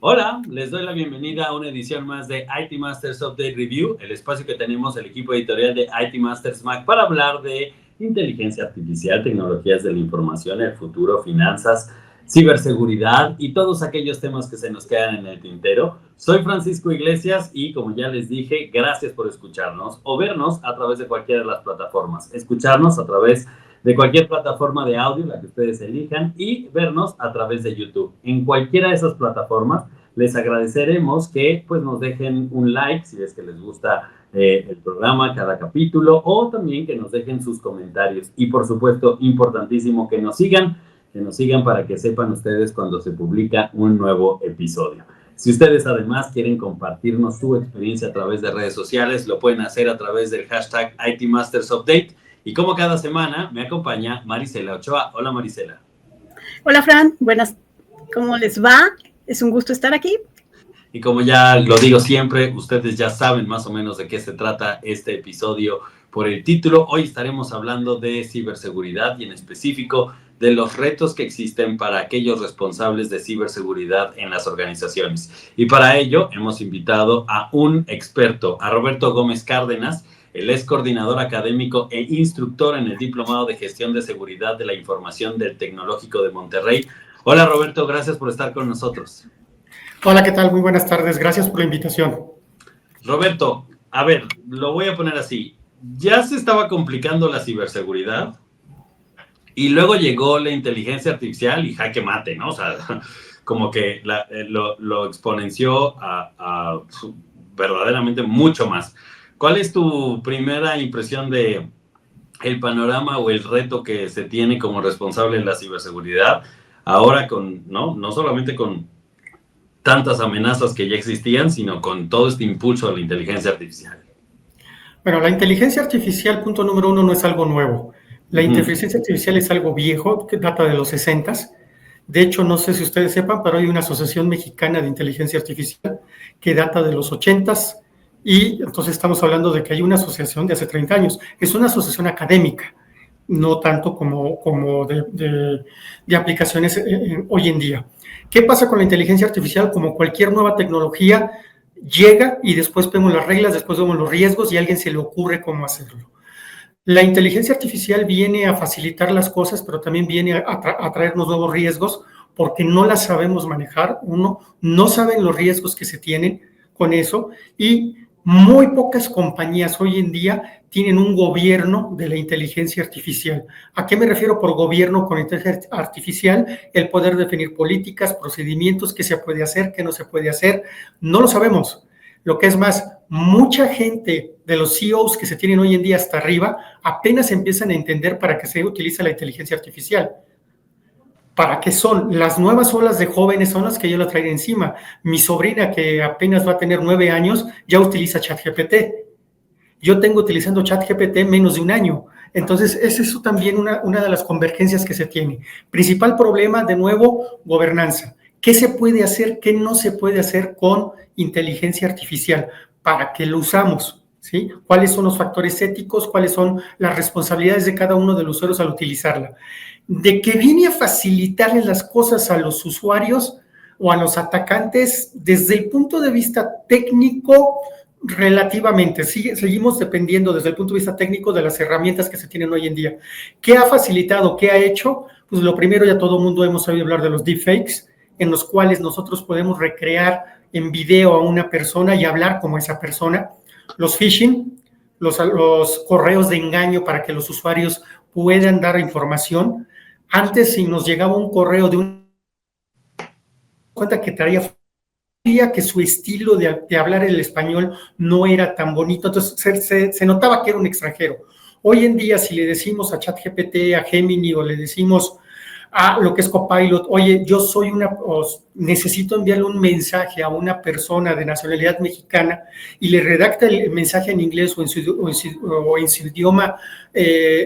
Hola, les doy la bienvenida a una edición más de IT Masters Update Review, el espacio que tenemos el equipo editorial de IT Masters Mac para hablar de inteligencia artificial, tecnologías de la información, el futuro, finanzas, ciberseguridad y todos aquellos temas que se nos quedan en el tintero. Soy Francisco Iglesias y, como ya les dije, gracias por escucharnos o vernos a través de cualquiera de las plataformas. Escucharnos a través de cualquier plataforma de audio, la que ustedes elijan, y vernos a través de YouTube. En cualquiera de esas plataformas, les agradeceremos que pues, nos dejen un like si es que les gusta el programa, cada capítulo, o también que nos dejen sus comentarios. Y por supuesto, importantísimo, que nos sigan para que sepan ustedes cuando se publica un nuevo episodio. Si ustedes además quieren compartirnos su experiencia a través de redes sociales, lo pueden hacer a través del hashtag ITMastersUpdate. Y como cada semana, me acompaña Marisela Ochoa. Hola, Marisela. Hola, Fran. Buenas. ¿Cómo les va? Es un gusto estar aquí. Y como ya lo digo siempre, ustedes ya saben más o menos de qué se trata este episodio por el título. Hoy estaremos hablando de ciberseguridad y en específico de los retos que existen para aquellos responsables de ciberseguridad en las organizaciones. Y para ello hemos invitado a un experto, a Roberto Gómez Cárdenas. Él es coordinador académico e instructor en el Diplomado de Gestión de Seguridad de la Información del Tecnológico de Monterrey. Hola, Roberto, gracias por estar con nosotros. Hola, ¿qué tal? Muy buenas tardes, gracias por la invitación. Roberto, a ver, lo voy a poner así. Ya se estaba complicando la ciberseguridad y luego llegó la inteligencia artificial y jaque mate, ¿no? O sea, como que lo exponenció a verdaderamente mucho más. ¿Cuál es tu primera impresión de el panorama o el reto que se tiene como responsable de la ciberseguridad ahora no solamente con tantas amenazas que ya existían, sino con todo este impulso de la inteligencia artificial? Bueno, la inteligencia artificial, punto número uno, no es algo nuevo. La inteligencia artificial es algo viejo, que data de los 60s. De hecho, no sé si ustedes sepan, pero hay una asociación mexicana de inteligencia artificial que data de los 80s. Y entonces estamos hablando de que hay una asociación de hace 30 años. Es una asociación académica, no tanto como de aplicaciones hoy en día. ¿Qué pasa con la inteligencia artificial? Como cualquier nueva tecnología, llega y después vemos las reglas, después vemos los riesgos y a alguien se le ocurre cómo hacerlo. La inteligencia artificial viene a facilitar las cosas, pero también viene a traernos nuevos riesgos porque no las sabemos manejar. Uno, no saben los riesgos que se tienen con eso y muy pocas compañías hoy en día tienen un gobierno de la inteligencia artificial. ¿A qué me refiero por gobierno con inteligencia artificial? El poder definir políticas, procedimientos, qué se puede hacer, qué no se puede hacer. No lo sabemos. Lo que es más, mucha gente de los CEOs que se tienen hoy en día hasta arriba apenas empiezan a entender para qué se utiliza la inteligencia artificial. ¿Para qué son? Las nuevas olas de jóvenes son las que yo la traigo encima. Mi sobrina, que apenas va a tener 9 años, ya utiliza ChatGPT. Yo tengo utilizando ChatGPT menos de un año. Entonces, es eso también una de las convergencias que se tiene. Principal problema, de nuevo, gobernanza. ¿Qué se puede hacer? ¿Qué no se puede hacer con inteligencia artificial? ¿Para qué lo usamos? ¿Sí? ¿Cuáles son los factores éticos? ¿Cuáles son las responsabilidades de cada uno de los usuarios al utilizarla? De que viene a facilitarles las cosas a los usuarios o a los atacantes desde el punto de vista técnico, relativamente. Seguimos dependiendo desde el punto de vista técnico de las herramientas que se tienen hoy en día. ¿Qué ha facilitado? ¿Qué ha hecho? Pues lo primero, ya todo el mundo hemos oído hablar de los deepfakes, en los cuales nosotros podemos recrear en video a una persona y hablar como esa persona. Los phishing, los correos de engaño para que los usuarios puedan dar información. Antes, si nos llegaba un correo de un cuenta que traía que su estilo de hablar el español no era tan bonito, entonces se notaba que era un extranjero. Hoy en día, si le decimos a ChatGPT, a Gemini, o le decimos a lo que es Copilot, oye, necesito enviarle un mensaje a una persona de nacionalidad mexicana y le redacta el mensaje en inglés o en su idioma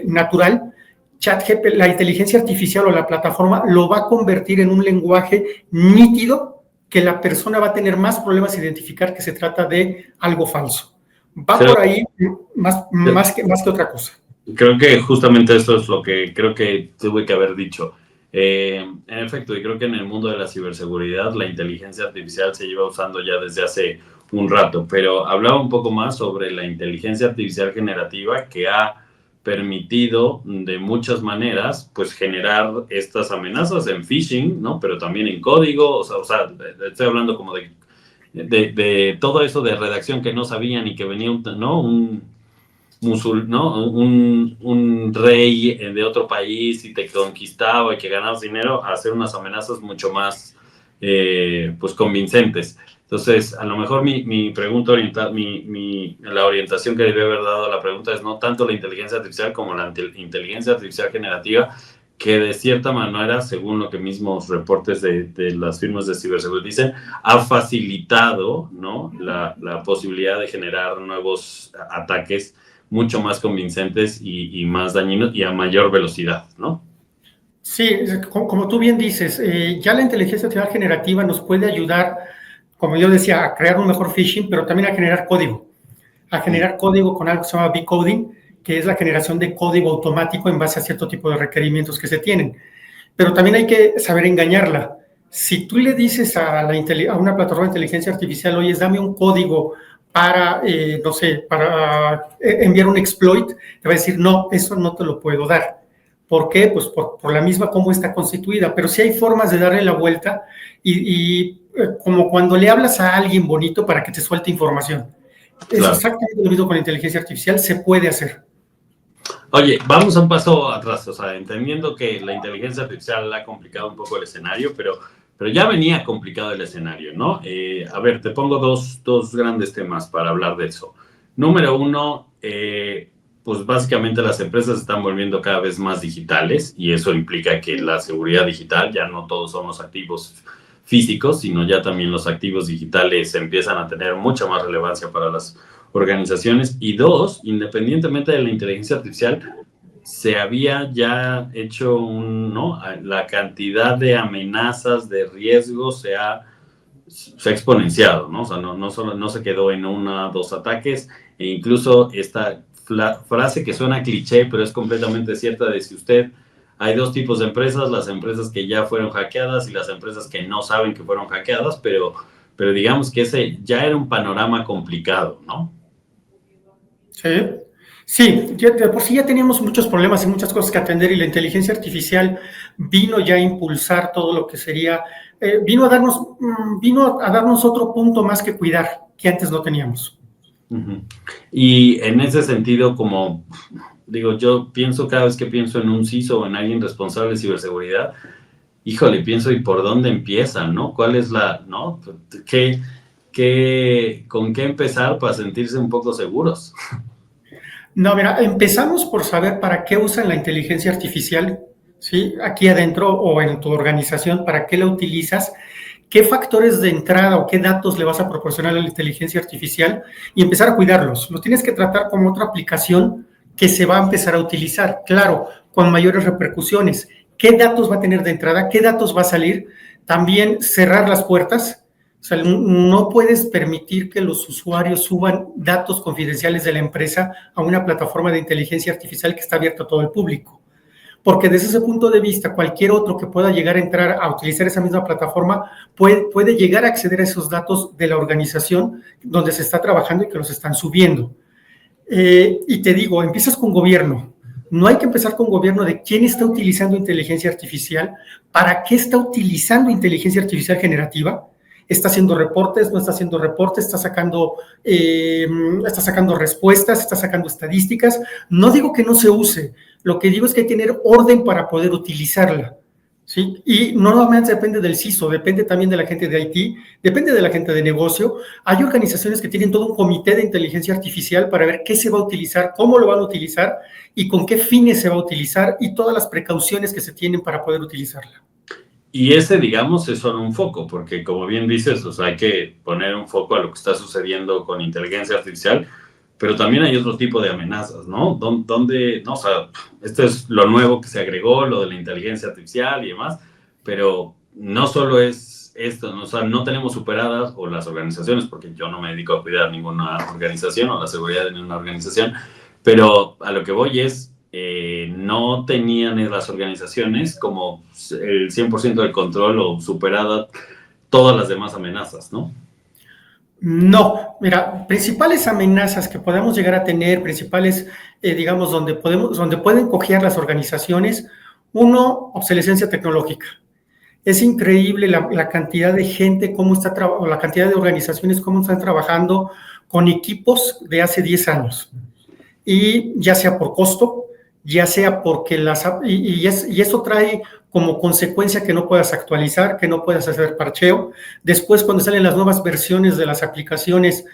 natural, ChatGPT, la inteligencia artificial o la plataforma lo va a convertir en un lenguaje nítido que la persona va a tener más problemas de identificar que se trata de algo falso. Va por ahí más que otra cosa. Creo que justamente esto es lo que creo que tuve que haber dicho. En efecto, y creo que en el mundo de la ciberseguridad la inteligencia artificial se lleva usando ya desde hace un rato, pero hablaba un poco más sobre la inteligencia artificial generativa que ha permitido de muchas maneras pues generar estas amenazas en phishing, ¿no? Pero también en código, o sea estoy hablando como de todo eso de redacción que no sabían y que venía ¿no? un rey de otro país y te conquistaba y que ganabas dinero, a hacer unas amenazas mucho más pues convincentes. Entonces, a lo mejor mi pregunta la orientación que debe haber dado a la pregunta es no tanto la inteligencia artificial como la inteligencia artificial generativa, que de cierta manera, según lo que mismos reportes de las firmas de ciberseguridad dicen, ha facilitado, ¿no? la posibilidad de generar nuevos ataques mucho más convincentes y más dañinos y a mayor velocidad, ¿no? Sí, como tú bien dices, ya la inteligencia artificial generativa nos puede ayudar, como yo decía, a crear un mejor phishing, pero también a generar código. A generar código con algo que se llama B-coding, que es la generación de código automático en base a cierto tipo de requerimientos que se tienen. Pero también hay que saber engañarla. Si tú le dices a una plataforma de inteligencia artificial, oye, dame un código para, no sé, para enviar un exploit, te va a decir, no, eso no te lo puedo dar. ¿Por qué? Pues por la misma cómo está constituida, pero sí hay formas de darle la vuelta y como cuando le hablas a alguien bonito para que te suelte información. Es exactamente lo mismo con la inteligencia artificial, se puede hacer. Oye, vamos a un paso atrás, o sea, entendiendo que la inteligencia artificial ha complicado un poco el escenario, pero ya venía complicado el escenario, ¿no? A ver, te pongo dos grandes temas para hablar de eso. Número uno, pues básicamente las empresas se están volviendo cada vez más digitales y eso implica que la seguridad digital, ya no todos somos activos físicos, sino ya también los activos digitales empiezan a tener mucha más relevancia para las organizaciones. Y dos, independientemente de la inteligencia artificial, se había ya hecho ¿no? La cantidad de amenazas, de riesgos se ha exponenciado, ¿no? O sea, no se quedó en una, dos ataques, e incluso esta frase que suena cliché, pero es completamente cierta, de si usted, hay dos tipos de empresas, las empresas que ya fueron hackeadas y las empresas que no saben que fueron hackeadas, pero digamos que ese ya era un panorama complicado, ¿no? Sí, de por sí ya teníamos muchos problemas y muchas cosas que atender y la inteligencia artificial vino ya a impulsar todo lo que sería, vino a darnos otro punto más que cuidar, que antes no teníamos. Uh-huh. Y en ese sentido, como digo, yo pienso cada vez que pienso en un CISO o en alguien responsable de ciberseguridad, híjole, pienso, ¿y por dónde empiezan, no? ¿Cuál es no? ¿Con qué empezar para sentirse un poco seguros? No, mira, empezamos por saber para qué usan la inteligencia artificial, ¿sí? Aquí adentro o en tu organización, para qué la utilizas, qué factores de entrada o qué datos le vas a proporcionar a la inteligencia artificial y empezar a cuidarlos. Los tienes que tratar como otra aplicación que se va a empezar a utilizar, claro, con mayores repercusiones. ¿Qué datos va a tener de entrada? ¿Qué datos va a salir? También cerrar las puertas. O sea, no puedes permitir que los usuarios suban datos confidenciales de la empresa a una plataforma de inteligencia artificial que está abierta a todo el público. Porque desde ese punto de vista, cualquier otro que pueda llegar a entrar a utilizar esa misma plataforma puede llegar a acceder a esos datos de la organización donde se está trabajando y que los están subiendo. Y te digo, empiezas con gobierno. No hay que empezar con gobierno de quién está utilizando inteligencia artificial, para qué está utilizando inteligencia artificial generativa. Está haciendo reportes, no está haciendo reportes, está sacando respuestas, está sacando estadísticas. No digo que no se use, lo que digo es que hay que tener orden para poder utilizarla, ¿sí? Y no solamente depende del CISO, depende también de la gente de IT, depende de la gente de negocio. Hay organizaciones que tienen todo un comité de inteligencia artificial para ver qué se va a utilizar, cómo lo van a utilizar y con qué fines se va a utilizar y todas las precauciones que se tienen para poder utilizarla. Y ese, digamos, es solo un foco, porque como bien dices, o sea, hay que poner un foco a lo que está sucediendo con inteligencia artificial, pero también hay otro tipo de amenazas, ¿no? Donde, no, o sea, esto es lo nuevo que se agregó, lo de la inteligencia artificial y demás, pero no solo es esto, ¿no? O sea, no tenemos superadas, o las organizaciones, porque yo no me dedico a cuidar ninguna organización o la seguridad de ninguna organización, pero a lo que voy es, no tenían en las organizaciones como el 100% del control o superada todas las demás amenazas, ¿no? No, mira, principales amenazas que podemos llegar a tener, principales, digamos, donde pueden cojear las organizaciones, uno, obsolescencia tecnológica. Es increíble la cantidad de gente, o la cantidad de organizaciones, cómo están trabajando con equipos de hace 10 años. Y ya sea por costo, ya sea porque y eso trae como consecuencia que no puedas actualizar, que no puedas hacer parcheo. Después, cuando salen las nuevas versiones de las aplicaciones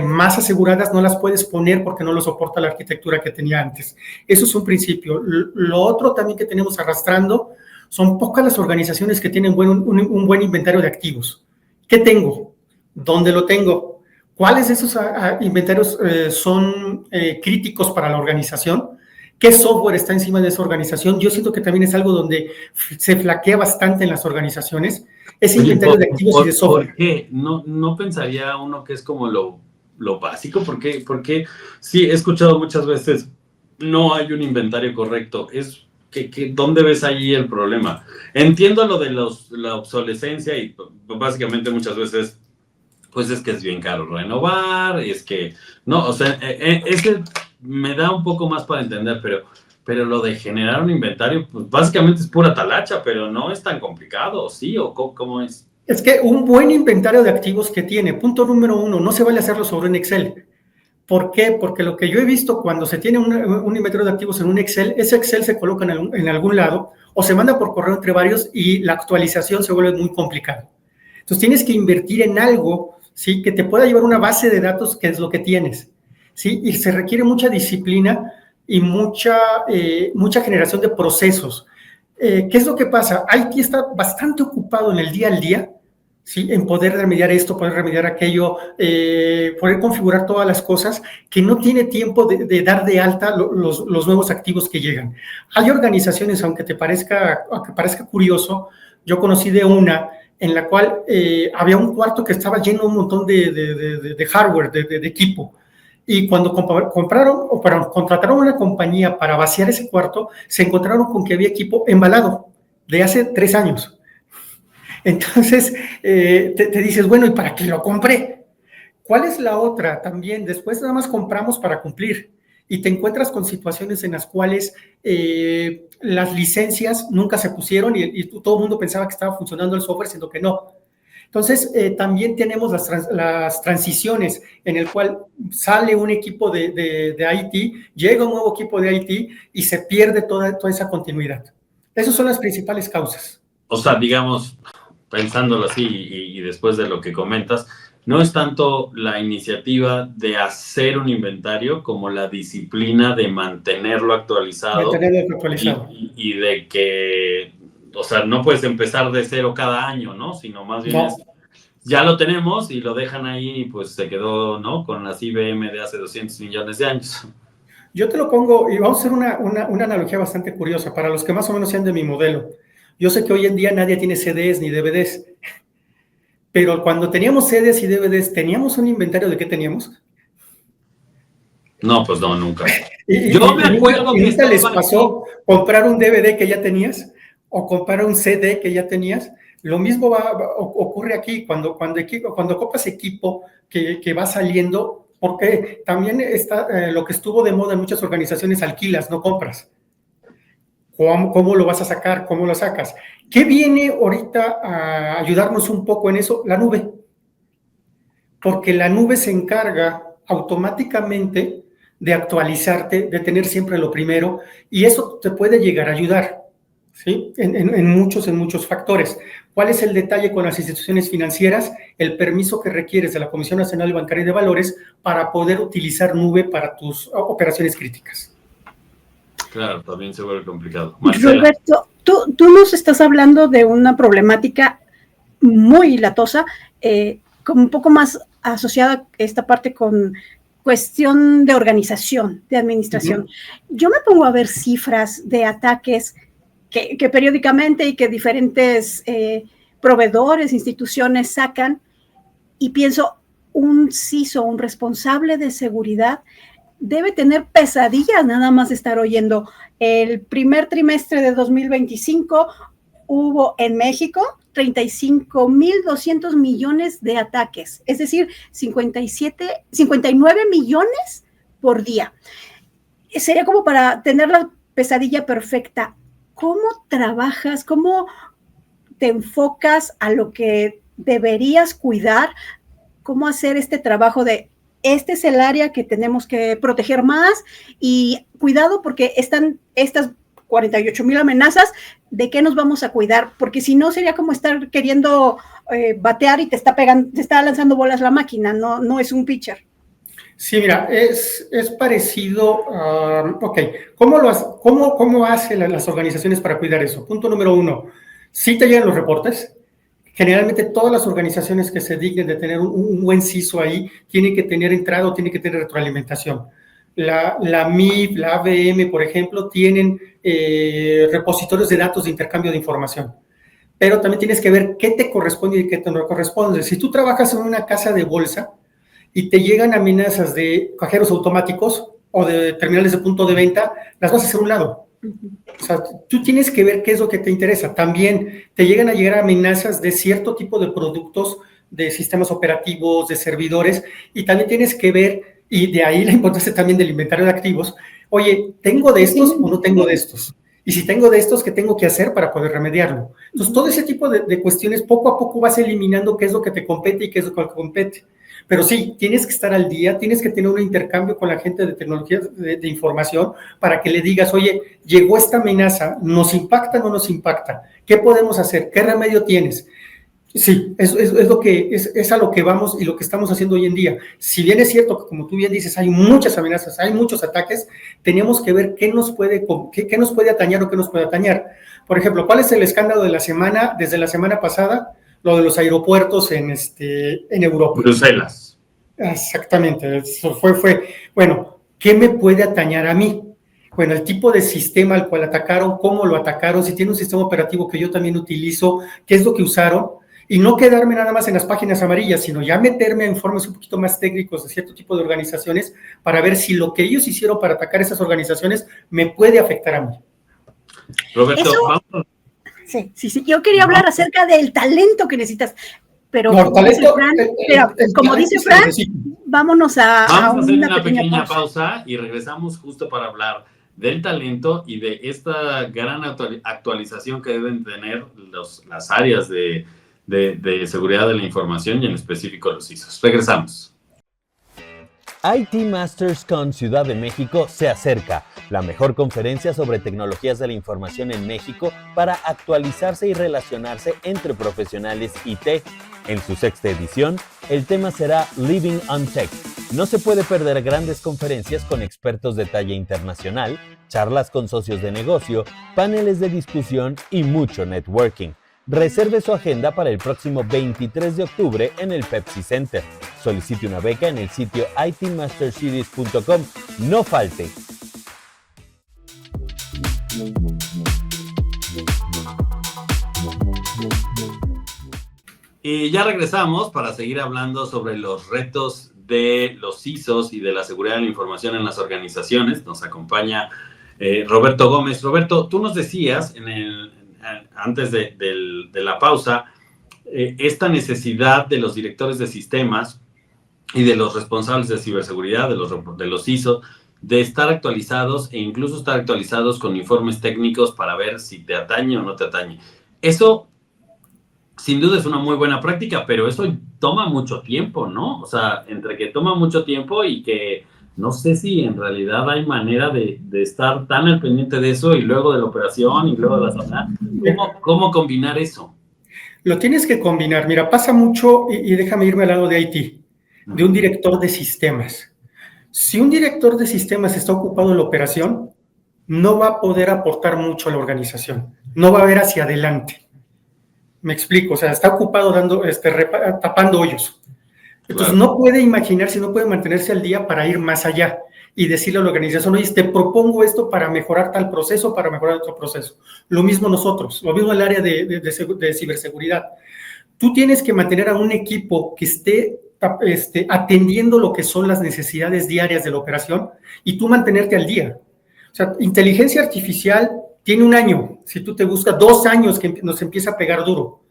más aseguradas, no las puedes poner porque no lo soporta la arquitectura que tenía antes. Eso es un principio. Lo otro también que tenemos arrastrando, son pocas las organizaciones que tienen un buen inventario de activos. ¿Qué tengo? ¿Dónde lo tengo? ¿Cuáles de esos inventarios son críticos para la organización? ¿Qué software está encima de esa organización? Yo siento que también es algo donde se flaquea bastante en las organizaciones, ese inventario de activos y de software. ¿Por qué? ¿No pensaría uno que es como lo básico? Porque sí, he escuchado muchas veces, no hay un inventario correcto. ¿Dónde ves ahí el problema? Entiendo lo de la obsolescencia y básicamente muchas veces, pues es que es bien caro renovar, es que, no, o sea, ese me da un poco más para entender, pero lo de generar un inventario, pues básicamente es pura talacha, pero no es tan complicado, ¿sí? ¿O cómo es? Es que un buen inventario de activos que tiene, punto número uno, no se vale hacerlo sobre un Excel. ¿Por qué? Porque lo que yo he visto cuando se tiene un inventario de activos en un Excel, ese Excel se coloca en algún lado o se manda por correo entre varios y la actualización se vuelve muy complicada. Entonces tienes que invertir en algo, ¿sí? Que te pueda llevar una base de datos que es lo que tienes, ¿sí? Y se requiere mucha disciplina y mucha generación de procesos. ¿Qué es lo que pasa? IT está bastante ocupado en el día al día, ¿sí? En poder remediar esto, poder remediar aquello, poder configurar todas las cosas, que no tiene tiempo de dar de alta los nuevos activos que llegan. Hay organizaciones, aunque parezca curioso, yo conocí de una en la cual había un cuarto que estaba lleno de un montón de hardware, de equipo. Y cuando contrataron una compañía para vaciar ese cuarto, se encontraron con que había equipo embalado de hace 3 años. Entonces, te dices, bueno, ¿y para qué lo compré? ¿Cuál es la otra también? Después nada más compramos para cumplir y te encuentras con situaciones en las cuales las licencias nunca se pusieron y todo el mundo pensaba que estaba funcionando el software, siendo que no. Entonces, también tenemos las transiciones en el cual sale un equipo de IT, llega un nuevo equipo de IT y se pierde toda esa continuidad. Esas son las principales causas. O sea, digamos, pensándolo así y después de lo que comentas, no es tanto la iniciativa de hacer un inventario como la disciplina de mantenerlo actualizado. Y de que, o sea, no puedes empezar de cero cada año, ¿no? Sino más bien ya lo tenemos y lo dejan ahí y pues se quedó, ¿no? Con las IBM de hace 200 millones de años. Yo te lo pongo, y vamos a hacer una analogía bastante curiosa, para los que más o menos sean de mi modelo. Yo sé que hoy en día nadie tiene CDs ni DVDs, pero cuando teníamos CDs y DVDs, ¿teníamos un inventario de qué teníamos? No, pues no, nunca. Yo me acuerdo que nunca les pasó comprar un DVD que ya tenías o comprar un CD que ya tenías. Lo mismo ocurre aquí cuando compras equipo que va saliendo, porque también está lo que estuvo de moda en muchas organizaciones, alquilas, no compras. ¿Cómo lo vas a sacar? ¿Cómo lo sacas? ¿Qué viene ahorita a ayudarnos un poco en eso? La nube. Porque la nube se encarga automáticamente de actualizarte, de tener siempre lo primero, y eso te puede llegar a ayudar, ¿sí? En muchos factores. ¿Cuál es el detalle con las instituciones financieras? El permiso que requieres de la Comisión Nacional Bancaria y de Valores para poder utilizar nube para tus operaciones críticas. Claro, también se vuelve complicado. Marcela. Roberto, tú nos estás hablando de una problemática muy latosa, como un poco más asociada esta parte con cuestión de organización, de administración. Uh-huh. Yo me pongo a ver cifras de ataques que periódicamente y que diferentes proveedores, instituciones sacan, y pienso, un CISO, un responsable de seguridad, debe tener pesadillas nada más estar oyendo. El primer trimestre de 2025 hubo en México 35.200 millones de ataques, es decir, 59 millones por día. Sería como para tener la pesadilla perfecta. ¿Cómo trabajas? ¿Cómo te enfocas a lo que deberías cuidar? ¿Cómo hacer este trabajo de este es el área que tenemos que proteger más? Y cuidado porque están estas 48,000 amenazas, ¿de qué nos vamos a cuidar? Porque si no sería como estar queriendo batear y te está lanzando bolas la máquina, no es un pitcher. Sí, mira, es parecido a, ¿cómo hacen las organizaciones para cuidar eso? Punto número 1, sí te llegan los reportes. Generalmente todas las organizaciones que se dignen de tener un buen CISO ahí tienen que tener entrada o tienen que tener retroalimentación. La MIP, la ABM, por ejemplo, tienen repositorios de datos de intercambio de información. Pero también tienes que ver qué te corresponde y qué te no corresponde. Si tú trabajas en una casa de bolsa y te llegan amenazas de cajeros automáticos o de terminales de punto de venta, las vas a hacer a un lado. O sea, tú tienes que ver qué es lo que te interesa. También te llegan a llegar amenazas de cierto tipo de productos, de sistemas operativos, de servidores, y también tienes que ver, y de ahí la importancia también del inventario de activos. Oye, ¿tengo de estos o no tengo de estos? Y si tengo de estos, ¿qué tengo que hacer para poder remediarlo? Entonces, todo ese tipo de cuestiones, poco a poco vas eliminando qué es lo que te compete y qué es lo que te compete. Pero sí, tienes que estar al día, tienes que tener un intercambio con la gente de tecnología de información para que le digas, oye, llegó esta amenaza, ¿nos impacta o no nos impacta? ¿Qué podemos hacer? ¿Qué remedio tienes? Sí, es a lo que vamos y lo que estamos haciendo hoy en día. Si bien es cierto que, como tú bien dices, hay muchas amenazas, hay muchos ataques, tenemos que ver qué nos puede atañar o qué nos puede atañar. Por ejemplo, ¿cuál es el escándalo de la semana, desde la semana pasada? Lo de los aeropuertos en Europa. Bruselas. Exactamente, eso fue. Bueno, ¿qué me puede atañar a mí? Bueno, el tipo de sistema al cual atacaron, cómo lo atacaron, si tiene un sistema operativo que yo también utilizo, qué es lo que usaron, y no quedarme nada más en las páginas amarillas, sino ya meterme a informes un poquito más técnicos de cierto tipo de organizaciones para ver si lo que ellos hicieron para atacar esas organizaciones me puede afectar a mí. Roberto, vamos. Sí. Yo quería hablar acerca del talento que necesitas, pero como dice Fran, vámonos a hacer una pequeña pausa y regresamos justo para hablar del talento y de esta gran actualización que deben tener las áreas de seguridad de la información y en específico los CISOs. Regresamos. IT Masters Con Ciudad de México se acerca, la mejor conferencia sobre tecnologías de la información en México para actualizarse y relacionarse entre profesionales IT. En su 6ª edición, el tema será Living on Tech. No se puede perder grandes conferencias con expertos de talla internacional, charlas con socios de negocio, paneles de discusión y mucho networking. Reserve su agenda para el próximo 23 de octubre en el Pepsi Center. Solicite una beca en el sitio itmasterseries.com. No falte. Y ya regresamos para seguir hablando sobre los retos de los CISOs y de la seguridad de la información en las organizaciones. Nos acompaña Roberto Gómez. Roberto, tú nos decías antes de la pausa, esta necesidad de los directores de sistemas y de los responsables de ciberseguridad, de los CISO, de estar actualizados e incluso estar actualizados con informes técnicos para ver si te atañe o no te atañe. Eso, sin duda, es una muy buena práctica, pero eso toma mucho tiempo, ¿no? O sea, entre que toma mucho tiempo y que no sé si en realidad hay manera de estar tan al pendiente de eso y luego de la operación y luego de la zona. ¿Cómo combinar eso? Lo tienes que combinar. Mira, pasa mucho, y déjame irme al lado de IT, de un director de sistemas. Si un director de sistemas está ocupado en la operación, no va a poder aportar mucho a la organización. No va a ver hacia adelante. Me explico, o sea, está ocupado tapando hoyos. Entonces, claro, no puede imaginarse, no puede mantenerse al día para ir más allá y decirle a la organización, oye, te propongo esto para mejorar tal proceso, para mejorar otro proceso. Lo mismo nosotros, lo mismo el área de ciberseguridad. Tú tienes que mantener a un equipo que esté atendiendo lo que son las necesidades diarias de la operación y tú mantenerte al día. O sea, inteligencia artificial tiene 1 año, si tú te buscas 2 años que nos empieza a pegar duro.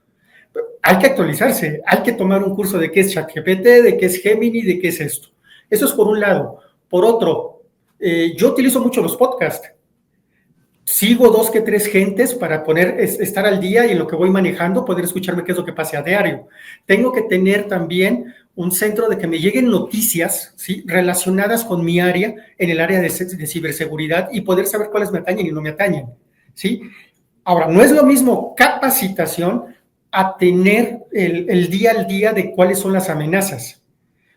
Hay que actualizarse, hay que tomar un curso de qué es ChatGPT, de qué es Gemini, de qué es esto. Eso es por un lado. Por otro, yo utilizo mucho los podcasts. Sigo 2 que 3 gentes para estar al día y en lo que voy manejando, poder escucharme qué es lo que pasa a diario. Tengo que tener también un centro de que me lleguen noticias, ¿sí?, relacionadas con mi área, en el área de ciberseguridad, y poder saber cuáles me atañen y no me atañen, ¿sí? Ahora, no es lo mismo capacitación a tener el día al día de cuáles son las amenazas.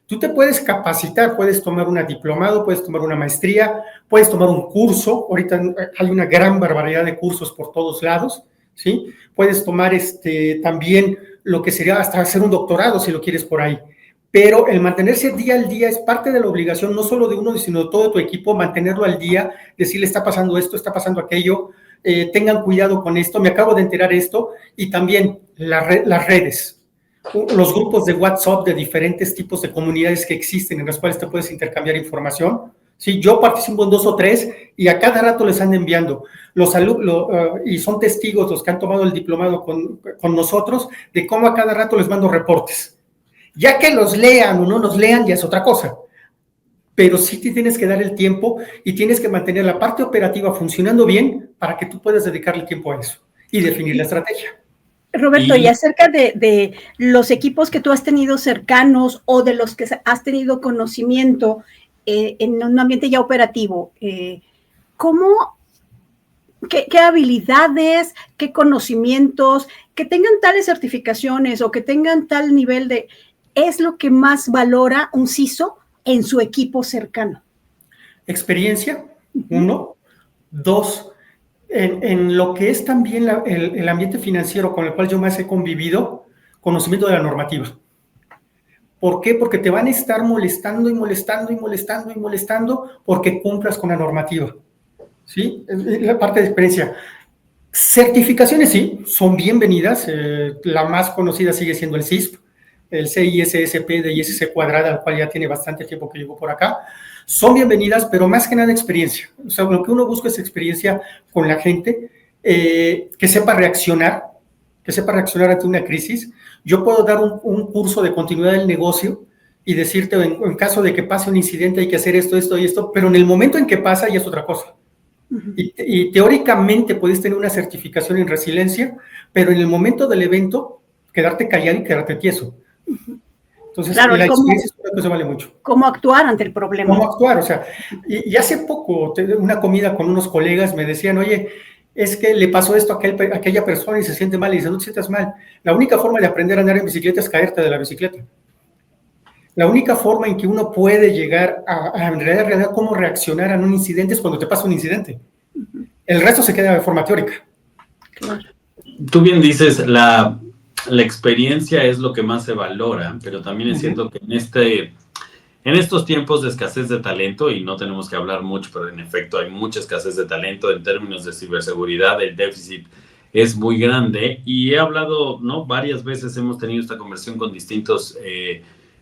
Tú te puedes capacitar, puedes tomar un diplomado, puedes tomar una maestría, puedes tomar un curso. Ahorita hay una gran barbaridad de cursos por todos lados, ¿sí? Puedes tomar también lo que sería hasta hacer un doctorado si lo quieres por ahí. Pero el mantenerse día al día es parte de la obligación, no solo de uno, sino de todo tu equipo, mantenerlo al día, decirle está pasando esto, está pasando aquello, tengan cuidado con esto, me acabo de enterar esto, y también las redes. Los grupos de WhatsApp de diferentes tipos de comunidades que existen en las cuales te puedes intercambiar información. Sí, yo participo en 2 o 3 y a cada rato les ando enviando. Los alumnos, y son testigos los que han tomado el diplomado con nosotros, de cómo a cada rato les mando reportes. Ya que los lean o no los lean ya es otra cosa. Pero sí te tienes que dar el tiempo y tienes que mantener la parte operativa funcionando bien para que tú puedas dedicarle tiempo a eso y definir la estrategia. Roberto, y acerca de los equipos que tú has tenido cercanos o de los que has tenido conocimiento en un ambiente ya operativo, ¿qué habilidades, qué conocimientos, que tengan tales certificaciones o que tengan tal nivel es lo que más valora un CISO en su equipo cercano? Experiencia, 1. 2, en lo que es también el ambiente financiero con el cual yo más he convivido, conocimiento de la normativa. ¿Por qué? Porque te van a estar molestando y molestando y molestando y molestando porque cumplas con la normativa, ¿sí? La parte de experiencia. Certificaciones sí, son bienvenidas. La más conocida sigue siendo el CISP, el CISSP de ISC cuadrada, al cual ya tiene bastante tiempo que llegó por acá. Son bienvenidas, pero más que nada experiencia. O sea, lo que uno busca es experiencia con la gente, que sepa reaccionar ante una crisis. Yo puedo dar un curso de continuidad del negocio y decirte, en caso de que pase un incidente hay que hacer esto, esto y esto, pero en el momento en que pasa ya es otra cosa. Y teóricamente puedes tener una certificación en resiliencia, pero en el momento del evento, quedarte callado y quedarte tieso. Entonces, claro, la experiencia es una cosa vale mucho. ¿Cómo actuar ante el problema? ¿Cómo actuar? O sea, y hace poco, una comida con unos colegas me decían, oye, es que le pasó esto a aquella persona y se siente mal. Y dice, no te sientas mal. La única forma de aprender a andar en bicicleta es caerte de la bicicleta. La única forma en que uno puede llegar en realidad, cómo reaccionar a un incidente es cuando te pasa un incidente. El resto se queda de forma teórica. Claro. Tú bien dices, la experiencia es lo que más se valora, pero también es cierto que en estos tiempos de escasez de talento, y no tenemos que hablar mucho, pero en efecto hay mucha escasez de talento en términos de ciberseguridad, el déficit es muy grande, y he hablado, ¿no? Varias veces hemos tenido esta conversación con distintos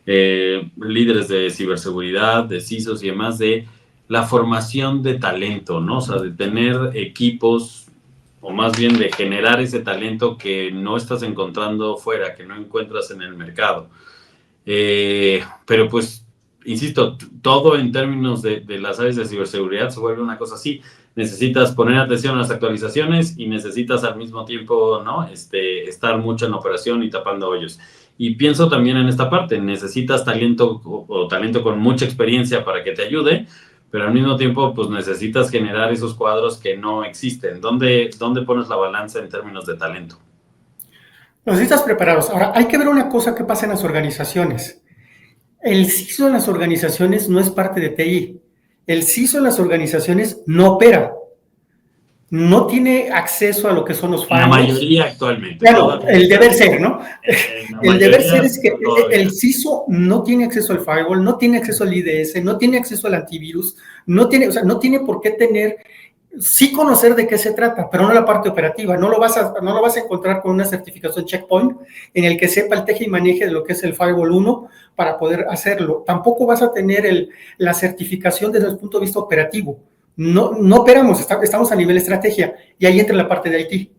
líderes de ciberseguridad, de CISOs y demás, de la formación de talento, ¿no? O sea, de tener equipos, o más bien de generar ese talento que no estás encontrando fuera, que no encuentras en el mercado. Pero pues, insisto, todo en términos de las áreas de ciberseguridad se vuelve una cosa así. Necesitas poner atención a las actualizaciones y necesitas al mismo tiempo, ¿no? Estar mucho en operación y tapando hoyos. Y pienso también en esta parte, necesitas talento o talento con mucha experiencia para que te ayude, pero al mismo tiempo pues necesitas generar esos cuadros que no existen. ¿Dónde pones la balanza en términos de talento? Necesitas preparados. Ahora, hay que ver una cosa que pasa en las organizaciones. El CISO en las organizaciones no es parte de TI. El CISO en las organizaciones no opera. No tiene acceso a lo que son los firewalls. La mayoría actualmente. Claro, el deber ser, ¿no? El deber ser es que el CISO no tiene acceso al firewall, no tiene acceso al IDS, no tiene acceso al antivirus, no tiene por qué tener sí conocer de qué se trata, pero no la parte operativa. No lo vas a encontrar con una certificación Checkpoint en el que sepa el teje y maneje de lo que es el Firewall 1 para poder hacerlo. Tampoco vas a tener la certificación desde el punto de vista operativo. No operamos, estamos a nivel estrategia, y ahí entra la parte de IT.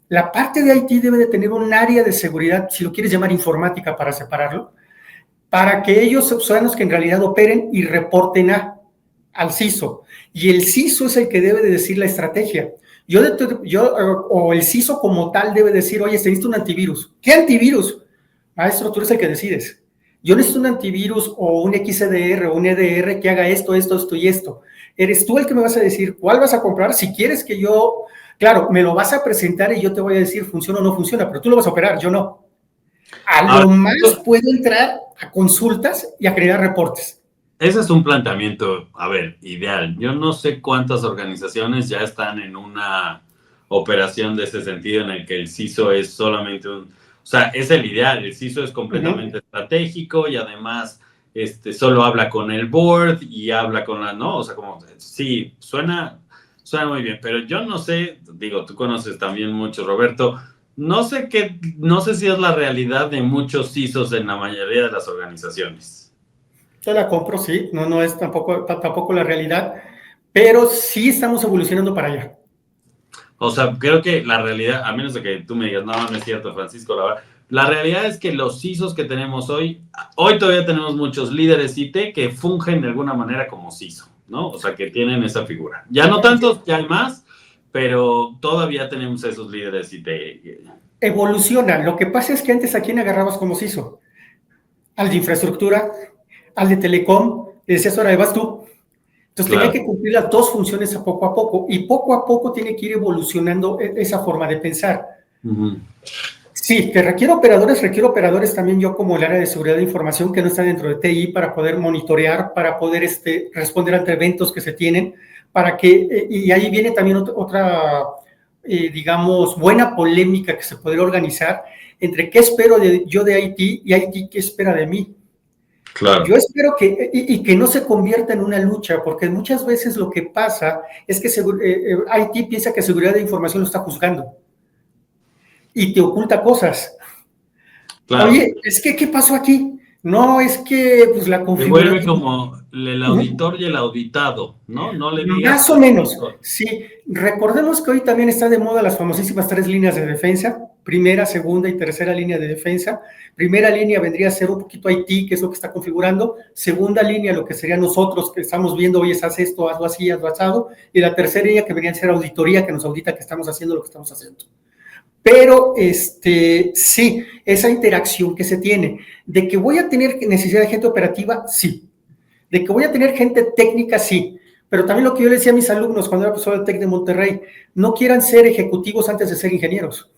La parte de IT debe de tener un área de seguridad, si lo quieres llamar informática para separarlo, para que ellos sean los que en realidad operen y reporten al CISO. Y el CISO es el que debe de decir la estrategia. O el CISO como tal debe decir, oye, se necesita un antivirus. ¿Qué antivirus? Maestro, tú eres el que decides. Yo necesito un antivirus o un XDR o un EDR que haga esto y esto. Eres tú el que me vas a decir cuál vas a comprar. Si quieres que yo, claro, me lo vas a presentar y yo te voy a decir funciona o no funciona, pero tú lo vas a operar, yo no. A lo más puedo entrar a consultas y a crear reportes. Ese es un planteamiento, a ver, ideal. Yo no sé cuántas organizaciones ya están en una operación de ese sentido en el que el CISO es solamente o sea, es el ideal. El CISO es completamente estratégico y además solo habla con el board y habla con ¿no? O sea, como, sí, suena muy bien, pero yo no sé, digo, tú conoces también mucho, Roberto, no sé si es la realidad de muchos CISOs en la mayoría de las organizaciones. Yo la compro, sí, no es tampoco la realidad, pero sí estamos evolucionando para allá. O sea, creo que la realidad, a menos de que tú me digas, no es cierto, Francisco, la realidad es que los CISOs que tenemos hoy todavía tenemos muchos líderes IT que fungen de alguna manera como CISO, ¿no? O sea, que tienen esa figura. Ya no tantos, ya hay más, pero todavía tenemos esos líderes IT. Evoluciona. Lo que pasa es que antes, ¿a quién agarrabas como CISO? Al de infraestructura, al de telecom, le decías, ahora vas tú. Entonces tenía que cumplir las dos funciones poco a poco, y poco a poco tiene que ir evolucionando esa forma de pensar. Sí, que requiere operadores también yo como el área de seguridad de información que no está dentro de TI para poder monitorear, para poder responder ante eventos que se tienen, para que, y ahí viene también otra digamos, buena polémica que se podría organizar entre qué espero yo de IT y IT qué espera de mí. Claro. Yo espero que no se convierta en una lucha, porque muchas veces lo que pasa es que IT piensa que seguridad de información lo está juzgando y te oculta cosas. Claro. Oye, es que, ¿qué pasó aquí? No, es que pues la configuración... Se vuelve como el auditor y el auditado, ¿no? No le digas... Más o menos, sí. Recordemos que hoy también está de moda las famosísimas 3 líneas de defensa, primera, segunda y tercera línea de defensa. Primera línea vendría a ser un poquito IT, que es lo que está configurando. Segunda línea, lo que sería nosotros que estamos viendo, oye, haz esto, hazlo así, hazlo asado. Y la tercera línea que vendría a ser auditoría, que nos audita que estamos haciendo lo que estamos haciendo. Pero sí, esa interacción que se tiene, de que voy a tener necesidad de gente operativa, sí. De que voy a tener gente técnica, sí. Pero también lo que yo le decía a mis alumnos cuando era profesor del TEC de Monterrey, no quieran ser ejecutivos antes de ser ingenieros.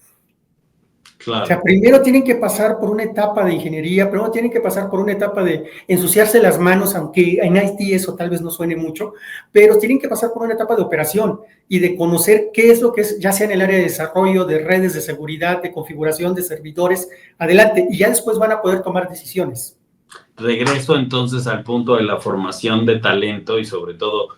Claro. O sea, primero tienen que pasar por una etapa de ingeniería, primero tienen que pasar por una etapa de ensuciarse las manos, aunque en IT eso tal vez no suene mucho, pero tienen que pasar por una etapa de operación y de conocer qué es lo que es, ya sea en el área de desarrollo, de redes, de seguridad, de configuración, de servidores, adelante, y ya después van a poder tomar decisiones. Regreso entonces al punto de la formación de talento y sobre todo,